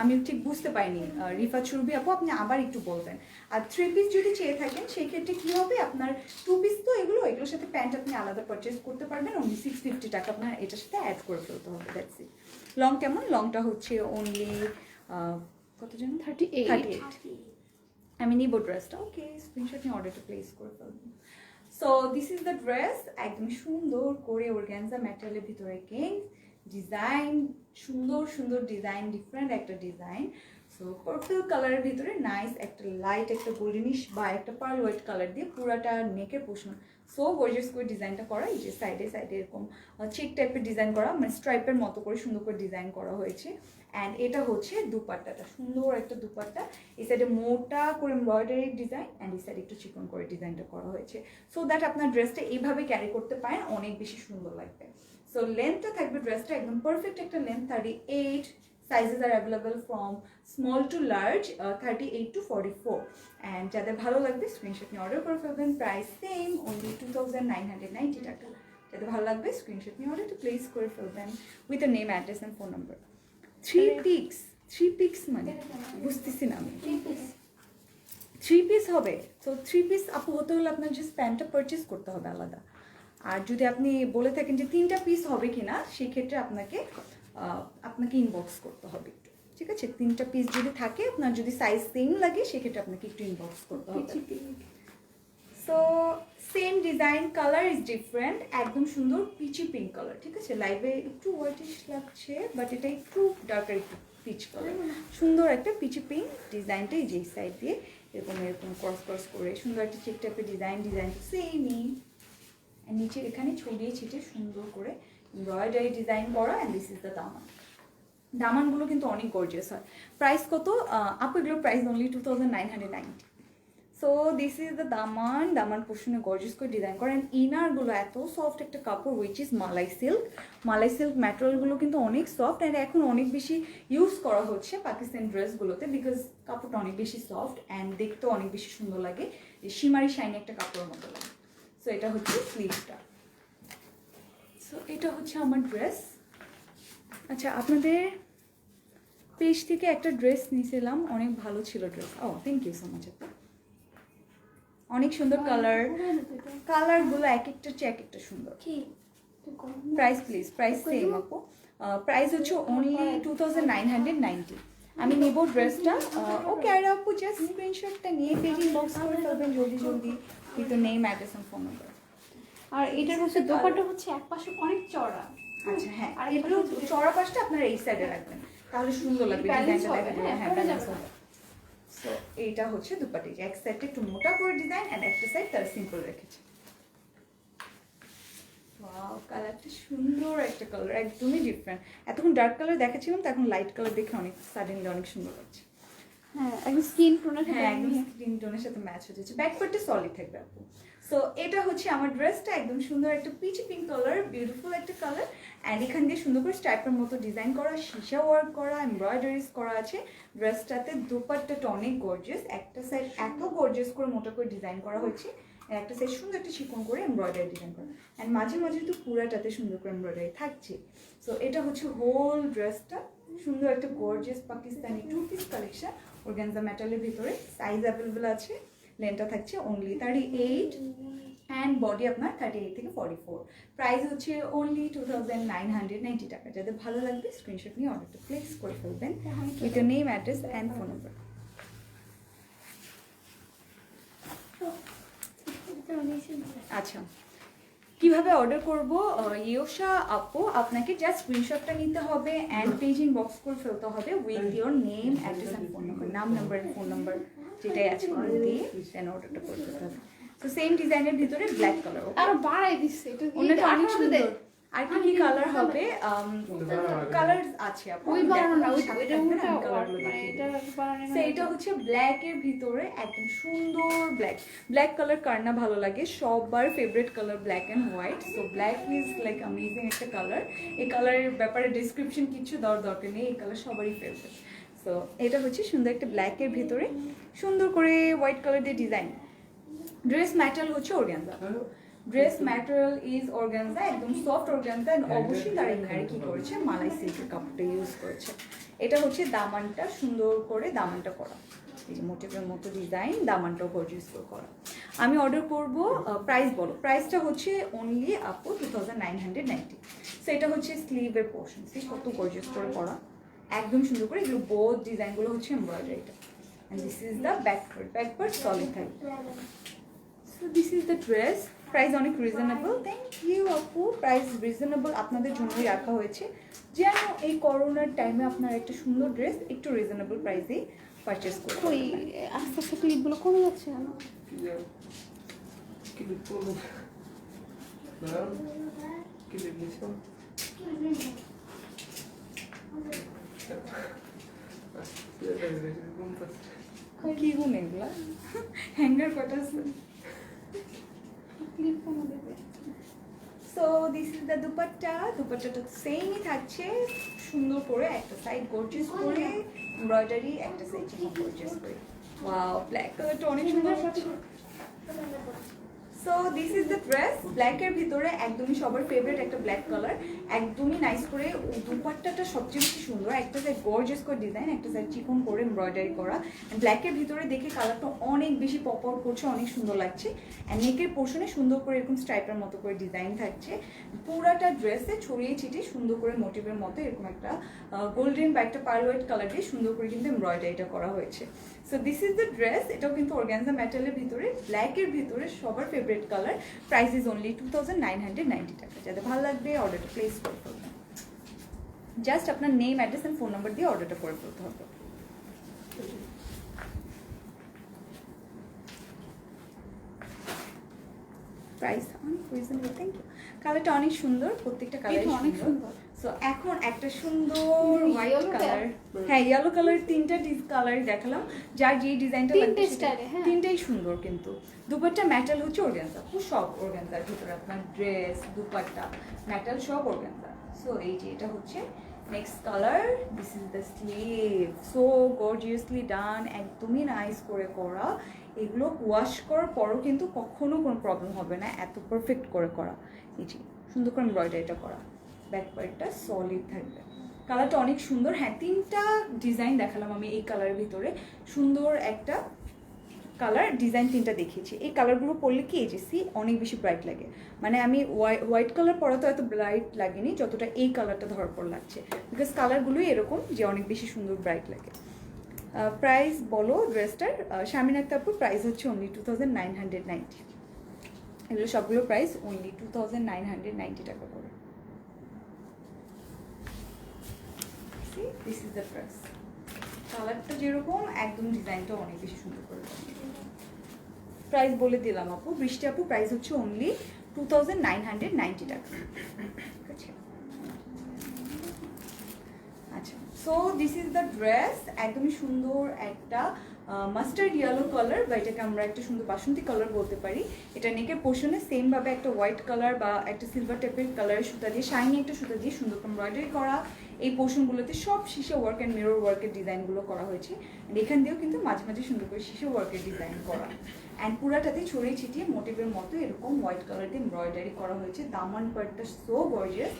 আমি ঠিক বুঝতে পারিনি। রিফা সুরভি আপু আপনি আবার একটু বলবেন। আর 3 পিস যদি চেয়ে থাকেন সেই ক্ষেত্রে কী হবে, আপনার 2 পিস তো এগুলোর সাথে প্যান্ট আপনি আলাদা পারচেস করতে পারবেন, অনলি 650 টাকা আপনার এটার সাথে অ্যাড করে ফেলতে হবে, দ্যাটস ইট। লং কেমন? লংটা হচ্ছে অনলি কত জন? 38। আমি নিব ড্রেসটা, ওকে স্ক্রিনশট নিয়ে অর্ডারটা প্লেস করে ফেলবো। So this is the dress, একদম সুন্দর করে অর্গানজা ম্যাটেরিয়ালের ভিতরে কেন ডিজাইন, সুন্দর সুন্দর ডিজাইন, ডিফারেন্ট একটা ডিজাইন। সো পার্পল কালারের ভিতরে নাইস একটা লাইট একটা গোল্ডেনিশ বা একটা পার্ল হোয়াইট কালার দিয়ে পুরাটা নেকের পোর্শন সো গর্জিয়াস করে ডিজাইনটা করা, এই যে সাইডে সাইডে এরকম চেক টাইপের ডিজাইন করা, মানে স্ট্রাইপের মতো করে সুন্দর করে ডিজাইন করা হয়েছে। অ্যান্ড এটা হচ্ছে দুপাট্টাটা, সুন্দর একটা দুপাট্টা, এই সাইডে মোটা করে এমব্রয়ডারি ডিজাইন, অ্যান্ড এই সাইডে একটু চিকন করে ডিজাইনটা করা হয়েছে, সো দ্যাট আপনার ড্রেসটা এইভাবে ক্যারি করতে পারেন, অনেক বেশি সুন্দর লাগবে। সো লেন্থটা থাকবে ড্রেসটা একদম পারফেক্ট একটা length, 38। Sizes are available from small to large, 38 to 44. And যাদের ভালো লাগবে স্ক্রিনশট নিয়ে অর্ডার করে ফেলবেন, প্রাইস সেম, অনলি 2990 টাকা। যাদের ভালো লাগবে স্ক্রিনশট নিয়ে অর্ডারটা প্লেস করে ফেলবেন with a name address and phone number. 3 piece মানে বুঝতেছি না আমি। 3 পিস হবে, তো 3 পিস আপু হতে হলে আপনার জাস্ট প্যান্টটা পারচেস করতে হবে আলাদা। আর যদি আপনি বলে থাকেন যে 3টা পিস হবে কিনা, সেক্ষেত্রে আপনাকে ইনবক্স করতে হবে একটু, ঠিক আছে? 3টা পিস যদি থাকে, আপনার যদি সাইজ সেম লাগে সেক্ষেত্রে আপনাকে একটু ইনবক্স করতে হবে। So same design, colour is different, একদম সুন্দর পিচি পিঙ্ক কালার, ঠিক আছে? লাইভে একটু হোয়াইটিশ লাগছে, বাট এটা একটু ডার্কার, একটু পিচ কালার, সুন্দর একটা পিচি পিঙ্ক ডিজাইনটা, এই যে সাইড দিয়ে এরকম এরকম ক্রস ক্রস করে সুন্দর একটা চেক টাইপের ডিজাইন সেমই, নিচে এখানে ছড়িয়ে ছিটে সুন্দর করে এমব্রয়ডারি ডিজাইন করা। অ্যান্ড দিস ইজ দ্য দামান, দামানগুলো কিন্তু অনেক গর্জিয়াস হয়। প্রাইস কত আপু? এগুলোর price only 2990। So this is the Daman পোর্শনে gorgeous করে ডিজাইন করেন। ইনারগুলো এত সফট একটা কাপড় উইচ ইজ মালাই সিল্ক ম্যাটেরিয়ালগুলো কিন্তু অনেক সফট অ্যান্ড এখন অনেক বেশি ইউজ করা হচ্ছে পাকিস্তানি ড্রেসগুলোতে, বিকজ কাপড়টা অনেক বেশি সফট অ্যান্ড দেখতেও অনেক বেশি সুন্দর লাগে, শিমারি শাইনি একটা কাপড়ের মতো লাগে। সো এটা হচ্ছে স্লিভসটা। সো এটা হচ্ছে আমার ড্রেস। আচ্ছা, আপনাদের পেজ থেকে একটা ড্রেস নিয়েছিলাম, অনেক ভালো ছিল dress. Oh thank you so much আপু, অনেক সুন্দর কালারগুলো এক একটা চেয়ে এক একটা সুন্দর। প্রাইস প্লিজ, প্রাইস সেম আপু, প্রাইস হচ্ছে অনলি 2990। আমি নেব ড্রেসটা। ওকে, আর আপু জাস্ট স্ক্রিনশটটা নিয়ে পেজ ইনবক্স করে ফেলবেন জলদি with name, address and phone number. আর এটার হচ্ছে দোপাট্টা হচ্ছে এক পাশে অনেক চড়া। আচ্ছা হ্যাঁ, আর এগুলো চড়া পাশটা আপনারা এই সাইডে রাখবেন, তাহলে সুন্দর লাগবে ডিজাইনটা দেখেন। হ্যাঁ ব্যালেন্স হবে। সো এইটা হচ্ছে দুপাটি, এক সাইডটা একটু মোটা করে ডিজাইন এন্ড একটা সাইড তার সিম্পল রেখেছে। ওয়াও, কালারটা সুন্দর একটা কালার, একদমই ডিফারেন্ট। এতক্ষণ ডার্ক কালার দেখাচ্ছিলাম, তো এখন লাইট কালার দেখে অনেক সাডেনলি অনেক সুন্দর লাগছে। হ্যাঁ, একদম স্কিন টোনের সাথে, হ্যাঁ একদম স্কিন টোনের সাথে ম্যাচ হয়ে যাচ্ছে। ব্যাক পার্টটা সলিড থাকবে আপু। সো এটা হচ্ছে আমার ড্রেসটা, একদম সুন্দর একটা পিচ পিঙ্ক কালার, বিউটিফুল একটা কালার অ্যান্ড এখান দিয়ে সুন্দর করে স্ট্রাইপের মতো ডিজাইন করা, সীসা ওয়ার্ক করা, এমব্রয়ডারিজ করা আছে ড্রেসটাতে। দোপাট্টাটা অনেক গর্জিয়াস, একটা সাইড এত গর্জিয়াস করে মোটা করে ডিজাইন করা হয়েছে, একটা সাইড সুন্দর একটা চিকন করে এমব্রয়ডারি ডিজাইন করা অ্যান্ড মাঝে মাঝে তো পুরাটাতে সুন্দর করে এমব্রয়ডারি থাকছে। সো এটা হচ্ছে হোল ড্রেসটা, সুন্দর একটা gorgeous Pakistani 2 piece collection, organza মেটালের ভিতরে। সাইজ অ্যাভেলেবল আছে, লেন্থটা থাকছে অনলি 38 অ্যান্ড বডি আপনার 38 থেকে 44। প্রাইস হচ্ছে অনলি 2990 টাকা। যাদের ভালো লাগবে স্ক্রিনশট নিয়ে অর্ডারটা প্লেস করে ফেলবেন with name, address and phone number. আচ্ছা, কিভাবে অর্ডার করব? ইয়োশা আপু, আপনাকে জাস্ট স্ক্রিনশটটা নিতে হবে অ্যান্ড পেজ ইনবক্স করে ফেলতে হবে with your name, address and phone number, নাম নাম্বার ফোন নাম্বার যেটাই আছে দিয়ে দেন অর্ডারটা করে ফেলতে হবে। তো সেম ডিজাইনের ভিতরে ব্ল্যাক কালার, আরো বাড়াই দিচ্ছে এটা, ওনাটা অনেক সুন্দর। আর কি কালার হবে? কালার আছে আপু, ওই বানানো না, ওইটা কালারগুলো এটা বানানো না। এটা হচ্ছে ব্ল্যাক এর ভিতরে একদম সুন্দর ব্ল্যাক কালার। কার না ভালো লাগে, সবার favourite colour black and white. So black is like amazing একটা কালার। এই কালারের ব্যাপারে ডিসক্রিপশন কিছু দেওয়ার দরকার নেই, এই কালার সবারই ফেভারিট। সো এটা হচ্ছে সুন্দর একটা ব্ল্যাক এর ভিতরে সুন্দর করে হোয়াইট কালার দিয়ে ডিজাইন। ড্রেস ম্যাটেরিয়াল হচ্ছে organza, dress material is organza, একদম সফট অর্গানজা অ্যান্ড অবশ্যই তারা ইনারে কি করেছে, মালাই সিল্কের কাপড়টা ইউজ করেছে। এটা হচ্ছে দামানটা সুন্দর করে দামানটা করা, এই যে মোটিভের মতো ডিজাইন, দামানটাও গর্জিয়াস করে করা। আমি অর্ডার করব, প্রাইস বলো। প্রাইসটা হচ্ছে অনলি আপু 2990। সো এটা হচ্ছে স্লিভের পোর্শন, কত গর্জিয়াস করে করা, একদম সুন্দর করে। এগুলো বোথ ডিজাইনগুলো হচ্ছে এমব্রয়ডারিটা and this is the back part solid থাকবে। So this is the dress. Price অনেক রিজনেবল। থ্যাংক ইউ আপু, প্রাইস রিজনেবল আপনাদের জন্যই রাখা হয়েছে, যেন এই করোনার টাইমে আপনার একটা সুন্দর ড্রেস একটু রিজনেবল প্রাইসেই পারচেস করতে। ওই আস্তে আস্তে ক্লিপগুলো কমে যাচ্ছে কেন? কি গুণ এগুলা, হ্যাঙ্গার কটা আছে? ক্লিপ কমে দেবে। সো দিস ইজ দ্য দুপাট্টাটা সেমই থাকছে, সুন্দর করে একটা সাইড গর্জিয়াস করে এমব্রয়ডারি, একটা সাইড গর্জিয়াস করে। ওয়াও, ব্ল্যাক কালারটা অনেক সুন্দর লাগছে। So this is the dress, ব্ল্যাকের ভিতরে একদমই সবার ফেভারিট একটা ব্ল্যাক কালার, একদমই নাইস করে। দুপাট্টাটা সবচেয়ে বেশি সুন্দর, একটা সাইড গর্জিয়াস করে ডিজাইন, একটা সাইড চিকন করে এমব্রয়ডারি করা। ব্ল্যাকের ভিতরে দেখে কালারটা অনেক বেশি পপ আউট করছে, অনেক সুন্দর লাগছে। অ্যান্ড নেকের পোর্শনে সুন্দর করে এরকম স্ট্রাইপের মতো করে ডিজাইন থাকছে। পুরাটা ড্রেসে ছড়িয়ে ছিটিয়ে সুন্দর করে মোটিভের মতো এরকম একটা গোল্ডেন বা একটা পার্ল হোয়াইট কালার দিয়ে সুন্দর করে কিন্তু এমব্রয়ডারিটা করা হয়েছে। So this is the dress, এটাও কিন্তু অর্গানজা ম্যাটেরিয়ালের ভিতরে, ব্ল্যাকের ভিতরে সবার favourite colour. Price is only 2990 টাকা। যাদের ভালো লাগবে অর্ডারটা প্লেস করে ফেলবেন, জাস্ট আপনার name, address and phone number দিয়ে অর্ডারটা করে ফেলতে হবে। প্রাইস অনেক রিজনেবল, থ্যাংক ইউ। কালারটা অনেক সুন্দর, প্রত্যেকটা কালার এটা অনেক সুন্দর। সো এখন একটা সুন্দর হোয়াইট Yellow কালার, হ্যাঁ ইয়েলো কালার, তিনটা কালারই দেখালাম, যার যে ডিজাইনটা তিনটে স্টাইলে, হ্যাঁ তিনটাই সুন্দর। কিন্তু দুপাট্টা মেটাল হচ্ছে অর্গানজা, সব অর্গানজার ভিতরে আপনার ড্রেস দুপাট্টা মেটাল সব অর্গানজা। সো এই যে এটা হচ্ছে next colour, this is the sleeve, so gorgeously done, একদমই নাইস করে করা। এগুলো ওয়াশ করার পরও কিন্তু কখনো কোনো প্রবলেম হবে না, এত পারফেক্ট করে করা। এই যে সুন্দর করে এমব্রয়ডারিটা করা, ব্যাক পার্টটা সলিড থাকবে। কালারটা অনেক সুন্দর, হ্যাঁ তিনটা ডিজাইন দেখালাম আমি এই কালারের ভিতরে, সুন্দর একটা কালার ডিজাইন তিনটা দেখিয়েছি। এই কালারগুলো পরলে কি এই যে অনেক বেশি ব্রাইট লাগে, মানে আমি হোয়াইট কালার পরা তো এত ব্রাইট লাগেনি যতটা এই কালারটা ধরার পর লাগছে, বিকজ কালারগুলোই এরকম যে অনেক বেশি সুন্দর ব্রাইট লাগে। প্রাইস বলো ড্রেসটার, শারমিন আক্তারপুর, প্রাইস হচ্ছে অনলি 2990। এগুলো সবগুলো প্রাইস অনলি 2990 টাকা করে। This is the price. কালারটা যেরকম একদম ডিজাইনটা অনেক বেশি সুন্দর করে। প্রাইস বলে দিলাম আপু, বৃষ্টি আপু, প্রাইস হচ্ছে অনলি 2990 টাকা, ঠিক আছে। আচ্ছা, so this is the dress, একদমই সুন্দর একটা মাস্টার্ড ইয়েলো কালার, বা এটাকে আমরা একটা সুন্দর বাসন্তী কালার বলতে পারি। এটা নেকের পোর্শনে সেমভাবে একটা হোয়াইট কালার বা একটা সিলভার টাইপের কালারের সুতা দিয়ে, শাইনি একটা সুতা দিয়ে সুন্দর এমব্রয়ডারি করা। এই পোর্শনগুলোতে সব শিশে ওয়ার্ক অ্যান্ড মিরর ওয়ার্কের ডিজাইনগুলো করা হয়েছে, এখান দিয়েও কিন্তু মাঝে মাঝে সুন্দর করে শিশে ওয়ার্কের ডিজাইন করা। অ্যান্ড পুরাটাতে ছড়িয়ে ছিটিয়ে মোটিভের মতো এরকম হোয়াইট কালার দিয়ে এমব্রয়ডারি করা হয়েছে। দামান পার্টটা so gorgeous.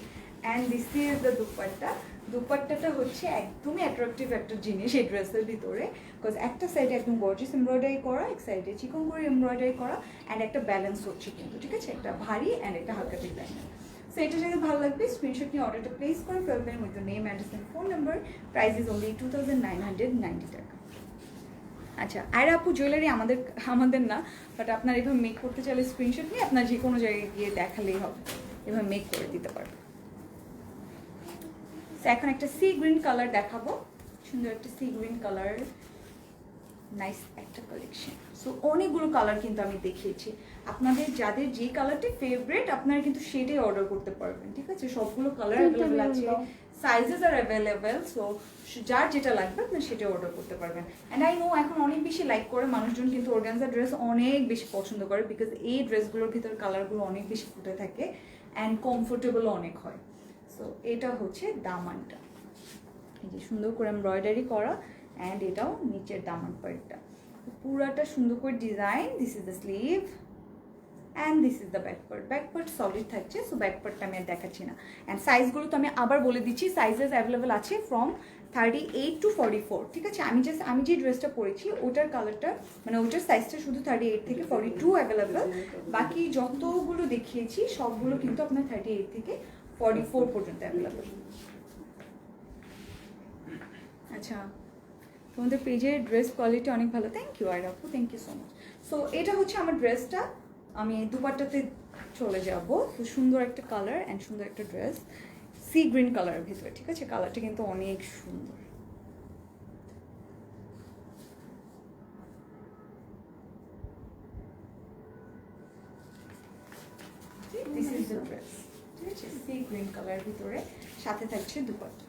And this is the dupatta. দুপাট্টাটা হচ্ছে একদমই অ্যাট্রাকটিভ একটা জিনিস এই ড্রেসের ভিতরে, বিকজ একটা সাইডে একদম গর্জিয়াস এমব্রয়ডারি করা, এক সাইডে চিকন করে এমব্রয়ডারি করা, অ্যান্ড একটা ব্যালেন্স হচ্ছে কিন্তু, ঠিক আছে, একটা ভারী অ্যান্ড একটা হালকা ডিজাইনের। সো এটা যদি ভালো লাগবে স্ক্রিনশট নিয়ে অর্ডারটা প্লেস করে ফেলবেন with name, address and phone number. Price is only 2990 টাকা। আচ্ছা, আর আপু জুয়েলারি আমাদের না, বাট আপনার এভাবে মেক করতে চাইলে স্ক্রিনশট নিয়ে আপনার যে কোনো জায়গায় গিয়ে দেখালেই হবে, এভাবে মেক করে দিতে পারবে। এখন একটা সি গ্রিন কালার দেখাবো, সুন্দর একটা সি গ্রিন কালার, নাইস একটা কালেকশন। সো অনেকগুলো কালার কিন্তু আমি দেখিয়েছি, আপনাদের যাদের যে কালারটি ফেভারিট আপনারা কিন্তু সেটাই অর্ডার করতে পারবেন, ঠিক আছে। সবগুলো কালার অ্যাভেলেবেল আছে, সাইজেস আর অ্যাভেলেবেল, সো যার যেটা লাগবে আপনি সেটা অর্ডার করতে পারবেন। অ্যান্ড আই নো এখন অনেক বেশি লাইক করে মানুষজন, কিন্তু অর্গানজা ড্রেস অনেক বেশি পছন্দ করে, বিকজ এই ড্রেসগুলোর ভিতর কালারগুলো অনেক বেশি ফুটে থাকে অ্যান্ড কমফোর্টেবলও অনেক হয়। সো এটা হচ্ছে দামানটা, এই যে সুন্দর করে এমব্রয়ডারি করা, অ্যান্ড এটাও নিচের দামান পার্টটা পুরাটা সুন্দর করে design. This is the sleeve and this is the back part. Back part solid থাকছে, সো ব্যাক পার্টটা আমি আর দেখাচ্ছি না। অ্যান্ড সাইজগুলো তো আমি আবার বলে দিচ্ছি, সাইজেস অ্যাভেলেবেল আছে ফ্রম 38 to 44, ঠিক আছে। আমি যে ড্রেসটা পরেছি ওটার কালারটা মানে ওটার সাইজটা শুধু 38 থেকে 42 অ্যাভেলেবেল, বাকি যতগুলো দেখিয়েছি সবগুলো কিন্তু আপনার 38 থেকে 44 পর্যন্ত অ্যাভেলেবেল। আচ্ছা, তোমাদের পেজের ড্রেস কোয়ালিটি অনেক ভালো, থ্যাংক ইউ আর আপু, thank you so much. So এটা হচ্ছে আমার ড্রেসটা, আমি দুপাট্টাতে চলে যাব। তো সুন্দর একটা কালার অ্যান্ড সুন্দর একটা ড্রেস, সি গ্রিন কালারের ভিতরে, ঠিক আছে। কালারটা কিন্তু অনেক সুন্দর। দিস ইজ দ্য ড্রেস, ঠিক আছে, সি গ্রিন কালারের ভিতরে, সাথে থাকছে dupatta.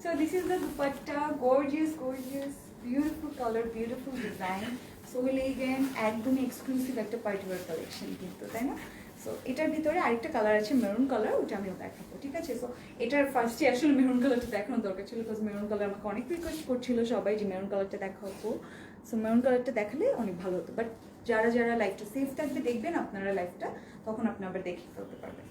So this is the dupatta, gorgeous, beautiful color, beautiful design, so elegant, একদমই এক্সক্লুসিভ একটা পার্টিকুলার কালেকশন কিন্তু, তাই না? সো এটার ভিতরে আরেকটা কালার আছে মেরুন কালার, ওটা আমিও দেখাবো, ঠিক আছে। সো এটার ফার্স্টে আসলে মেরুন কালারটা দেখানোর দরকার ছিল, বিকজ মেরুন কালার আমাকে অনেক রিকোয়েস্ট করছিল সবাই যে মেরুন কালারটা দেখাবো। সো মেরুন কালারটা দেখালে অনেক ভালো হতো, বাট যারা লাইফটা সেফ থাকবে দেখবেন আপনারা লাইফটা, তখন আপনি আবার দেখে ফেলতে পারবেন।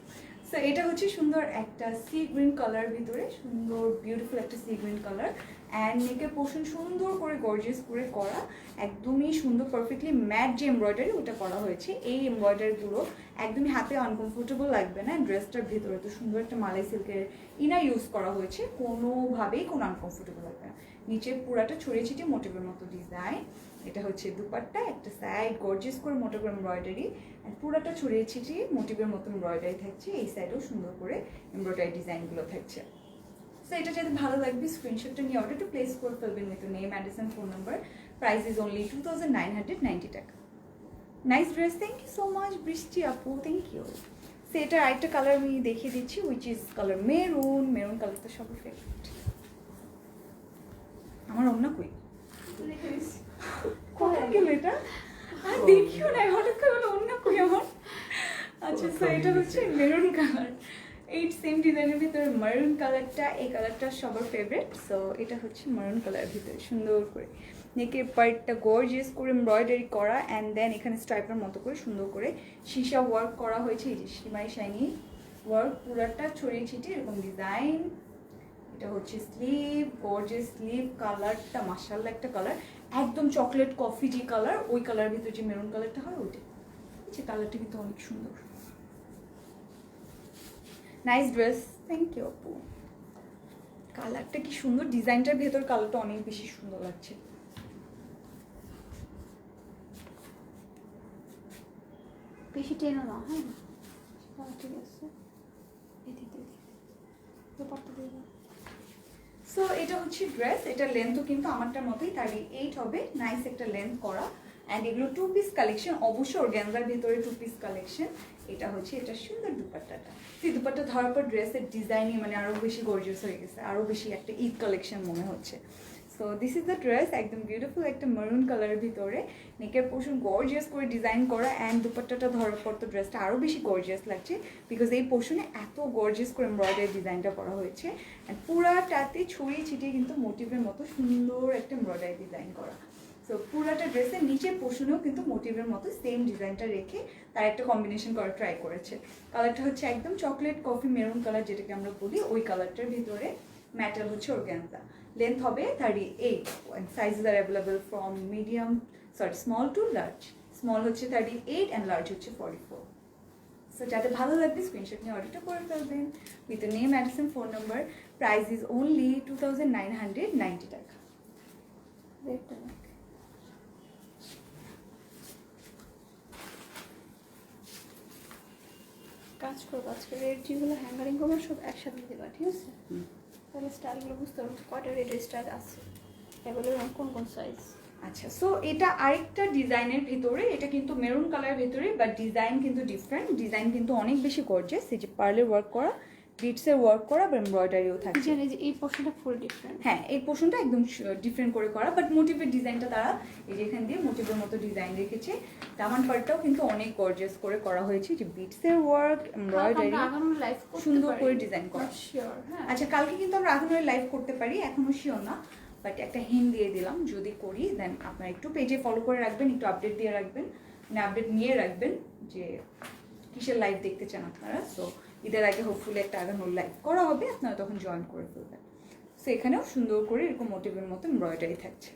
সো এটা হচ্ছে সুন্দর একটা সি গ্রিন কালার ভিতরে, সুন্দর বিউটিফুল একটা সি গ্রিন কালার, অ্যান্ড নেকের পোর্শন সুন্দর করে গর্জিয়াস করে করা, একদমই সুন্দর পারফেক্টলি ম্যাট যে এমব্রয়ডারি ওটা করা হয়েছে। এই এমব্রয়ডারিগুলো একদমই হাতে আনকমফোর্টেবল লাগবে না। ড্রেসটার ভিতরে তো সুন্দর একটা মালাই সিল্কের ইনার ইউজ করা হয়েছে, কোনোভাবেই কোনো আনকমফোর্টেবল লাগবে না। নিচে পুরাটা ছড়িয়ে ছিটিয়ে মোটিভের মতো ডিজাইন। এটা হচ্ছে দুপাট্টা, একটা সাইড গর্জিয়াস করে মোটিভ এমব্রয়ডারি, পুরাটা ছড়িয়ে ছিটিয়ে মোটিভের মতো এমব্রয়ডারি থাকছে। এই সাইডেও সুন্দর করে এমব্রয়ডারি ডিজাইনগুলো থাকছে। সো এটা যদি ভালো লাগবে স্ক্রিনশটটা নিয়ে অর্ডারটা প্লেস করে ফেলবেন with name address and phone number. Price is only 2990 taka. Nice dress, thank you so much Brishti আপু, থ্যাংক ইউ। সো এটার আরেকটা কালার আমি দেখিয়ে দিচ্ছি, which is colour maroon. Maroon colour তো সবার ফেভারিট। আমার অন্য কই কোথায় গেল এটা? আর দেখিও না, হঠাৎ করে অন্য কই আমার। আচ্ছা, সো এটা হচ্ছে মেরুন কালার। এই সেম ডিজাইনের ভিতরে মারুন কালারটা, এই কালারটা সবার ফেভারিট। সো এটা হচ্ছে মারুন কালারের ভিতরে সুন্দর করে নেকের পার্টটা গর্জিয়াস করে এমব্রয়ডারি করা, অ্যান্ড দেন এখানে স্ট্রাইপের মতো করে সুন্দর করে সীসা ওয়ার্ক করা হয়েছে। এই যে সীমাই শাইনি ওয়ার্ক পুরাটা ছড়িয়ে ছিটিয়ে এরকম ডিজাইন। এটা হচ্ছে স্লিভ, গর্জিয়াস স্লিভ। কালারটা মাশাআল্লাহ একটা কালার, একদম চকলেট কফি যে কালার, ওই কালার ভিতরে যে মেরুন কালারটা হয় ওইটা। যে কালারটা কিন্তু অনেক সুন্দর। নাইস ড্রেস, থ্যাংক ইউ আপু। কালারটা কি সুন্দর, ডিজাইনটার ভেতর কালারটা অনেক বেশি সুন্দর লাগছে। বেশি টেনো না, হ্যাঁ ঠিক আছে। এদিকে দুপাট্টা দিয়ে দাও। সো এটা হচ্ছে ড্রেস, এটা লেন্থও কিন্তু আমারটার মতোই 38 হবে। নাইস একটা লেন্থ করা, অ্যান্ড এগুলো 2 পিস কালেকশন, অবশ্যই অর্গানজার ভিতরে 2 পিস কালেকশন। এটা হচ্ছে এটা সুন্দর দুপাট্টাটা। সেই দুপাট্টা ধরার পর ড্রেসের ডিজাইনই মানে আরও বেশি গর্জিয়াস হয়ে গেছে, আরও বেশি একটা ঈদ কালেকশন মনে হচ্ছে। So this is the dress, একদম বিউটিফুল একটা মেরুন কালারের ভিতরে নেকের পোর্শন গর্জিয়াস করে ডিজাইন করা, অ্যান্ড দুপাট্টাটা ধরার পর তো ড্রেসটা আরও বেশি গর্জিয়াস লাগছে, বিকজ এই পোর্শনে এত গর্জিয়াস করে এমব্রয়ডারি ডিজাইনটা করা হয়েছে, অ্যান্ড পুরাটাতে ছড়িয়ে ছিটিয়ে কিন্তু মোটিভের মতো সুন্দর একটা এমব্রয়ডারি ডিজাইন করা। সো পুরাটা ড্রেসের নিচের পোর্শনেও কিন্তু মোটিভের মতো সেম ডিজাইনটা রেখে তার একটা কম্বিনেশন করা ট্রাই করেছে। কালারটা হচ্ছে একদম চকলেট কফি মেরুন কালার, যেটাকে আমরা বলি, ওই কালারটার ভিতরে ম্যাটেরিয়াল হচ্ছে অর্গানজা। লেন্থ হবে 38, and sizes are available from small to large. Small হচ্ছে 38 and large হচ্ছে 44. সো যাতে ভালো লাগবে স্ক্রিনশট নিয়ে অর্ডারটা করে ফেলবেন with name address and phone number. Price is only 2990 taka. রেটটা কাজ করবো আজকে, রেট যেগুলো হ্যাঙ্গারিং করবো সব একসাথে দেবা, ঠিক আছে? তাহলে স্টাইলগুলো বুঝতে পারবো কয়টা রেটের স্টাইল আছে, এগুলো কোন কোন সাইজ। আচ্ছা, সো এটা আরেকটা ডিজাইনের ভিতরে, এটা কিন্তু মেরুন কালারের ভিতরে, বাট ডিজাইন কিন্তু ডিফারেন্ট। ডিজাইন কিন্তু অনেক বেশি গর্জিয়াস, এই যে পার্লের ওয়ার্ক করা, বিটসের ওয়ার্ক করা, বা এমব্রয়ডারিও থাকে। জানি যে এই পোর্শনটা ফুল ডিফারেন্ট। হ্যাঁ, এই পোর্শনটা একদম ডিফারেন্ট করে করা, বাট মোটিভের ডিজাইনটা তারা এই যে এখান দিয়ে মোটিভের মতো ডিজাইন রেখেছে। দামান পার্টটাও কিন্তু অনেক গর্জিয়াস করে করা হয়েছে, যে বিটসের ওয়ার্ক, এমব্রয়ডারি সুন্দর করে ডিজাইন করা। আচ্ছা, কালকে কিন্তু আমরা আগুনের লাইভ করতে পারি, এখনো শিওর না, বাট একটা হিন্ট দিয়ে দিলাম, যদি করি দেন আপনারা একটু পেজে ফলো করে রাখবেন, একটু আপডেট দিয়ে রাখবেন, মানে আপডেট নিয়ে রাখবেন যে কিসের লাইভ দেখতে চান আপনারা। সো ঈদের আগে হোপফুলি একটা আগানোর লাইভ করা হবে, আপনারা তখন জয়েন করে ফেলবেন। সো এখানেও সুন্দর করে এরকম মোটিভের মতো এমব্রয়ডারি থাকছে।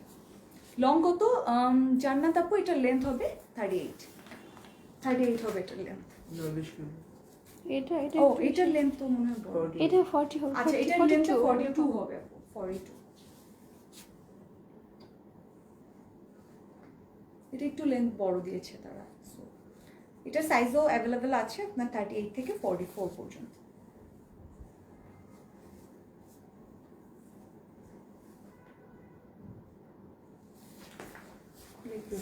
লং কত জান্নাত আপু? এটার লেন্থ হবে 38 হবে এটার লেন্থ। এটা ও, এটার লেন্থ তো মনে হয় বড়। এটা 40 হবে। আচ্ছা, এটার লেন্থ 42 হবে আপু, 42। এটা একটু লেন্থ বড় দিয়েছে তারা। সো এটার সাইজও অ্যাভেলেবেল আছে আপনার 38 থেকে 44 পর্যন্ত।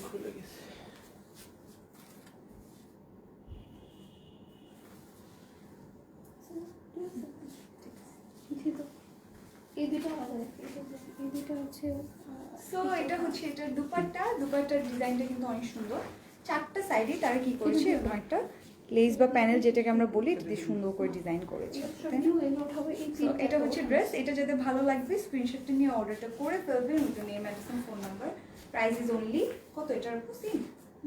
খুলে গেছে। সো এটা হচ্ছে এটার দুপাট্টার ডিজাইনটা কিন্তু অনেক সুন্দর। 4টা সাইডে তারা কি করেছে, এরকম একটা লেস বা প্যানেল যেটাকে আমরা বলি, এটা দিয়ে সুন্দর করে ডিজাইন করেছে, তাই না? এটা হচ্ছে ড্রেস। এটা যাতে ভালো লাগবে স্ক্রিনশটটা নিয়ে অর্ডারটা করে ফেলবেন with name address and phone number. Price is only কত? এটার সেম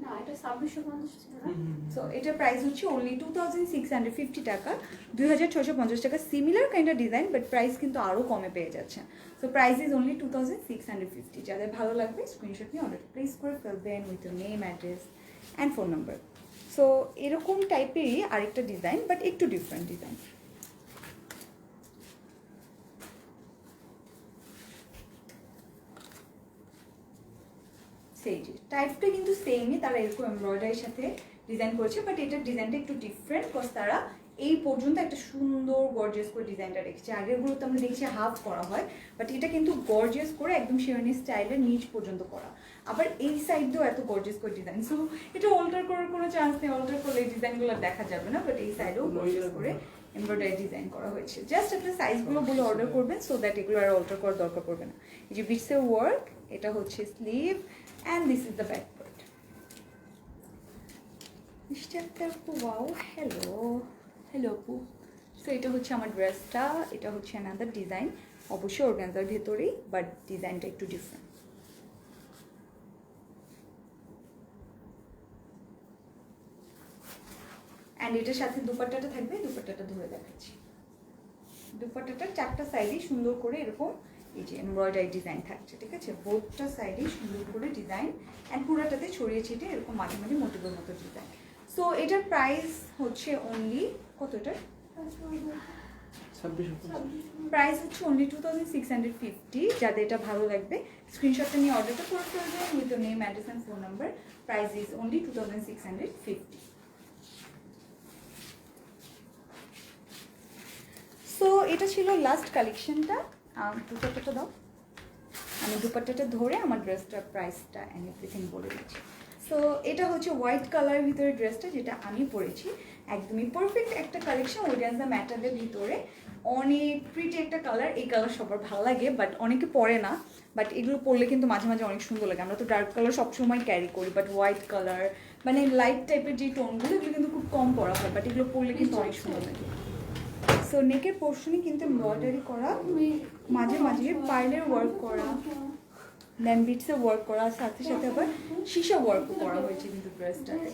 না, এটা 2650 ছিল না। সো এটার প্রাইস হচ্ছে অনলি 2650 টাকা, 2650 টাকা। Similar kind of design, but price কিন্তু আরও কমে পেয়ে যাচ্ছেন। So price is only 2650। যাদের ভালো লাগবে স্ক্রিনশট নিয়ে অর্ডার প্লেস করে ফেলবেন with your name address and phone number. So এরকম টাইপেরই আরেকটা ডিজাইন, বাট একটু ডিফারেন্ট ডিজাইন। সেই যে টাইপটা কিন্তু সেমই, তারা এরকম এমব্রয়ডারির সাথে ডিজাইন করেছে, বাট এটার ডিজাইনটা একটু ডিফারেন্ট, বিকজ তারা এই পর্যন্ত একটা সুন্দর গর্জিয়াস করে ডিজাইনটা রেখেছি। আগেরগুলোতে আমরা দেখছি হাফ করা হয়, বাট এটা কিন্তু গর্জিয়াস করে একদম শেরওয়ানি স্টাইলের নিচ পর্যন্ত করা। আবার এই সাইড দিয়েও এত গর্জিয়াস করে ডিজাইন, সো এটা অল্টার করার কোনো চান্স নেই, অল্টার করলে এই ডিজাইনগুলো দেখা যাবে না, বাট এই সাইডেও গর্জিয়াস করে এমব্রয়ডারি ডিজাইন করা হয়েছে। জাস্ট আপনার সাইজগুলো বলে অর্ডার করবেন, সো দ্যাট এগুলো আর অল্টার করার দরকার পড়বে না। এই যে বিটসের ওয়ার্ক, এটা হচ্ছে sleeve, and this is the back part. মিষ্টি একটা আপু, ওয়াও, হ্যালো হ্যালো আপু। সো এটা হচ্ছে আমার ড্রেসটা, এটা হচ্ছে অ্যানাদার ডিজাইন, অবশ্যই অর্গানজার ভেতরেই, বাট ডিজাইনটা একটু ডিফারেন্ট। অ্যান্ড এটার সাথে দুপাট্টাটা থাকবে, দুপাট্টাটা ধরে দেখাচ্ছি। দুপাট্টাটার 4টা সাইডেই সুন্দর করে এরকম এই যে এমব্রয়ডারি ডিজাইন থাকছে, ঠিক আছে? বোথটা সাইডেই সুন্দর করে ডিজাইন, অ্যান্ড পুরাটাতে ছড়িয়ে ছিটে এরকম মাঝে মাঝে মোটিভের মতো ডিজাইন। সো এটার প্রাইস হচ্ছে অনলি কত? এটার প্রাইস হচ্ছে অনলি 2650। যাদের এটা ভালো লাগবে স্ক্রিনশটটা নিয়ে অর্ডারটা করে ফেলবেন with your name, address and phone number. Price is only 2650। So এটা ছিল লাস্ট কালেকশনটা। দুপাট্টাটা দাও, আমি দুপাট্টাটা ধরে আমার ড্রেসটার প্রাইসটা অ্যান্ড এভরিথিং বলে দিচ্ছি। সো এটা হচ্ছে হোয়াইট কালারের ভিতরে ড্রেসটা, যেটা আমি পরেছি। একদমই পারফেক্ট একটা কালেকশন, অর্গানজা ম্যাটেরিয়ালের ভিতরে, অনেক প্রিটি একটা কালার। এই কালার সবার ভালো লাগে, বাট অনেকে পরে না, বাট এগুলো পরলে কিন্তু মাঝে মাঝে অনেক সুন্দর লাগে। আমরা তো ডার্ক কালার সবসময় ক্যারি করি, বাট হোয়াইট কালার মানে লাইট টাইপের যে টোনগুলো, এগুলো কিন্তু খুব কম পরা হয়, বাট এগুলো পরলে কিন্তু অনেক সুন্দর লাগে। সো নেকের পোর্শনে কিন্তু এমব্রয়ডারি করা, মাঝে মাঝে পার্লের ওয়ার্ক করা, দেন বিটসে ওয়ার্ক করা, সাথে সাথে আবার সীসা ওয়ার্কও করা হয়েছে কিন্তু ড্রেসটাতে।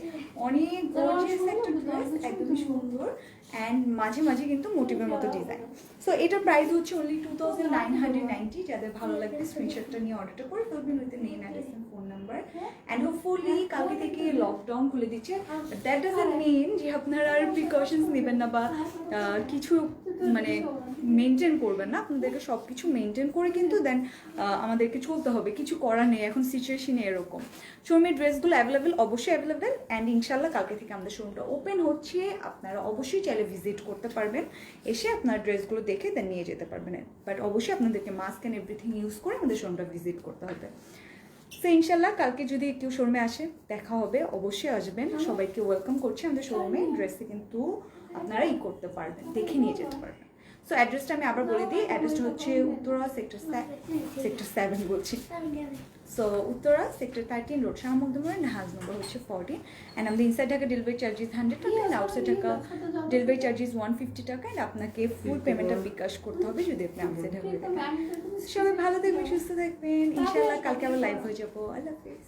অনেক গর্জিয়াস একটা ড্রেস, একদমই সুন্দর, অ্যান্ড মাঝে মাঝে কিন্তু মোটিভের মতো ডিজাইন। সো এটার প্রাইস হচ্ছে অনলি 2990। যাদের ভালো লাগবে স্ক্রিনশটটা নিয়ে অর্ডারটা করে ফেলবেন with name, address and phone number. And hopefully কালকে থেকে লকডাউন খুলে দিচ্ছে, দ্যাট ডাজন্ট মিন যে আপনারা আর প্রিকশনস নেবেন না বা কিছু মানে মেনটেন করবেন না। আপনাদেরকে সব কিছু মেনটেন করে কিন্তু দেন আমাদেরকে চলতে হবে, কিছু করার নেই, এখন সিচুয়েশনে এরকম। শোরুমের ড্রেসগুলো অ্যাভেলেবেল, অবশ্যই অ্যাভেলেবেল, অ্যান্ড ইনশাল্লাহ কালকে থেকে আমাদের শোরুমটা ওপেন হচ্ছে। আপনারা অবশ্যই চাইলে ভিজিট করতে পারবেন, এসে আপনার ড্রেসগুলো দেখে দেন নিয়ে যেতে পারবেন, বাট অবশ্যই আপনাদেরকে মাস্ক অ্যান্ড এভরিথিং ইউজ করে আমাদের শোরুমটা ভিজিট করতে হবে। তো ইনশাল্লাহ কালকে যদি কেউ শোরুমে আসে দেখা হবে, অবশ্যই আসবেন, সবাইকে ওয়েলকাম করছি আমাদের শোরুমে। ড্রেসে কিন্তু আপনারা করতে পারবেন, দেখে নিয়ে যেতে পারবেন। সো অ্যাড্রেসটা আমি আবার বলে দিই, অ্যাড্রেসটা হচ্ছে উত্তরা সেক্টর 7 বলছি। সো উত্তরা সেক্টর 13 রোড শাহমুকদমের, হাউস নম্বর হচ্ছে 14, অ্যান্ড আমাদের ইনসাইড ঢাকা ডেলিভারি চার্জেস 100 টাকা, and outside Dhaka delivery charges 150 টাকা, অ্যান্ড আপনাকে ফুল পেমেন্টটা বিকাশ করতে হবে যদি আপনি আউটসাইড ঢাকা। সবাই ভালো থাকবেন, সুস্থ থাকবেন, ইনশাআল্লাহ কালকে আবার লাইভ হয়ে যাবো। আল্লাহ হাফেজ।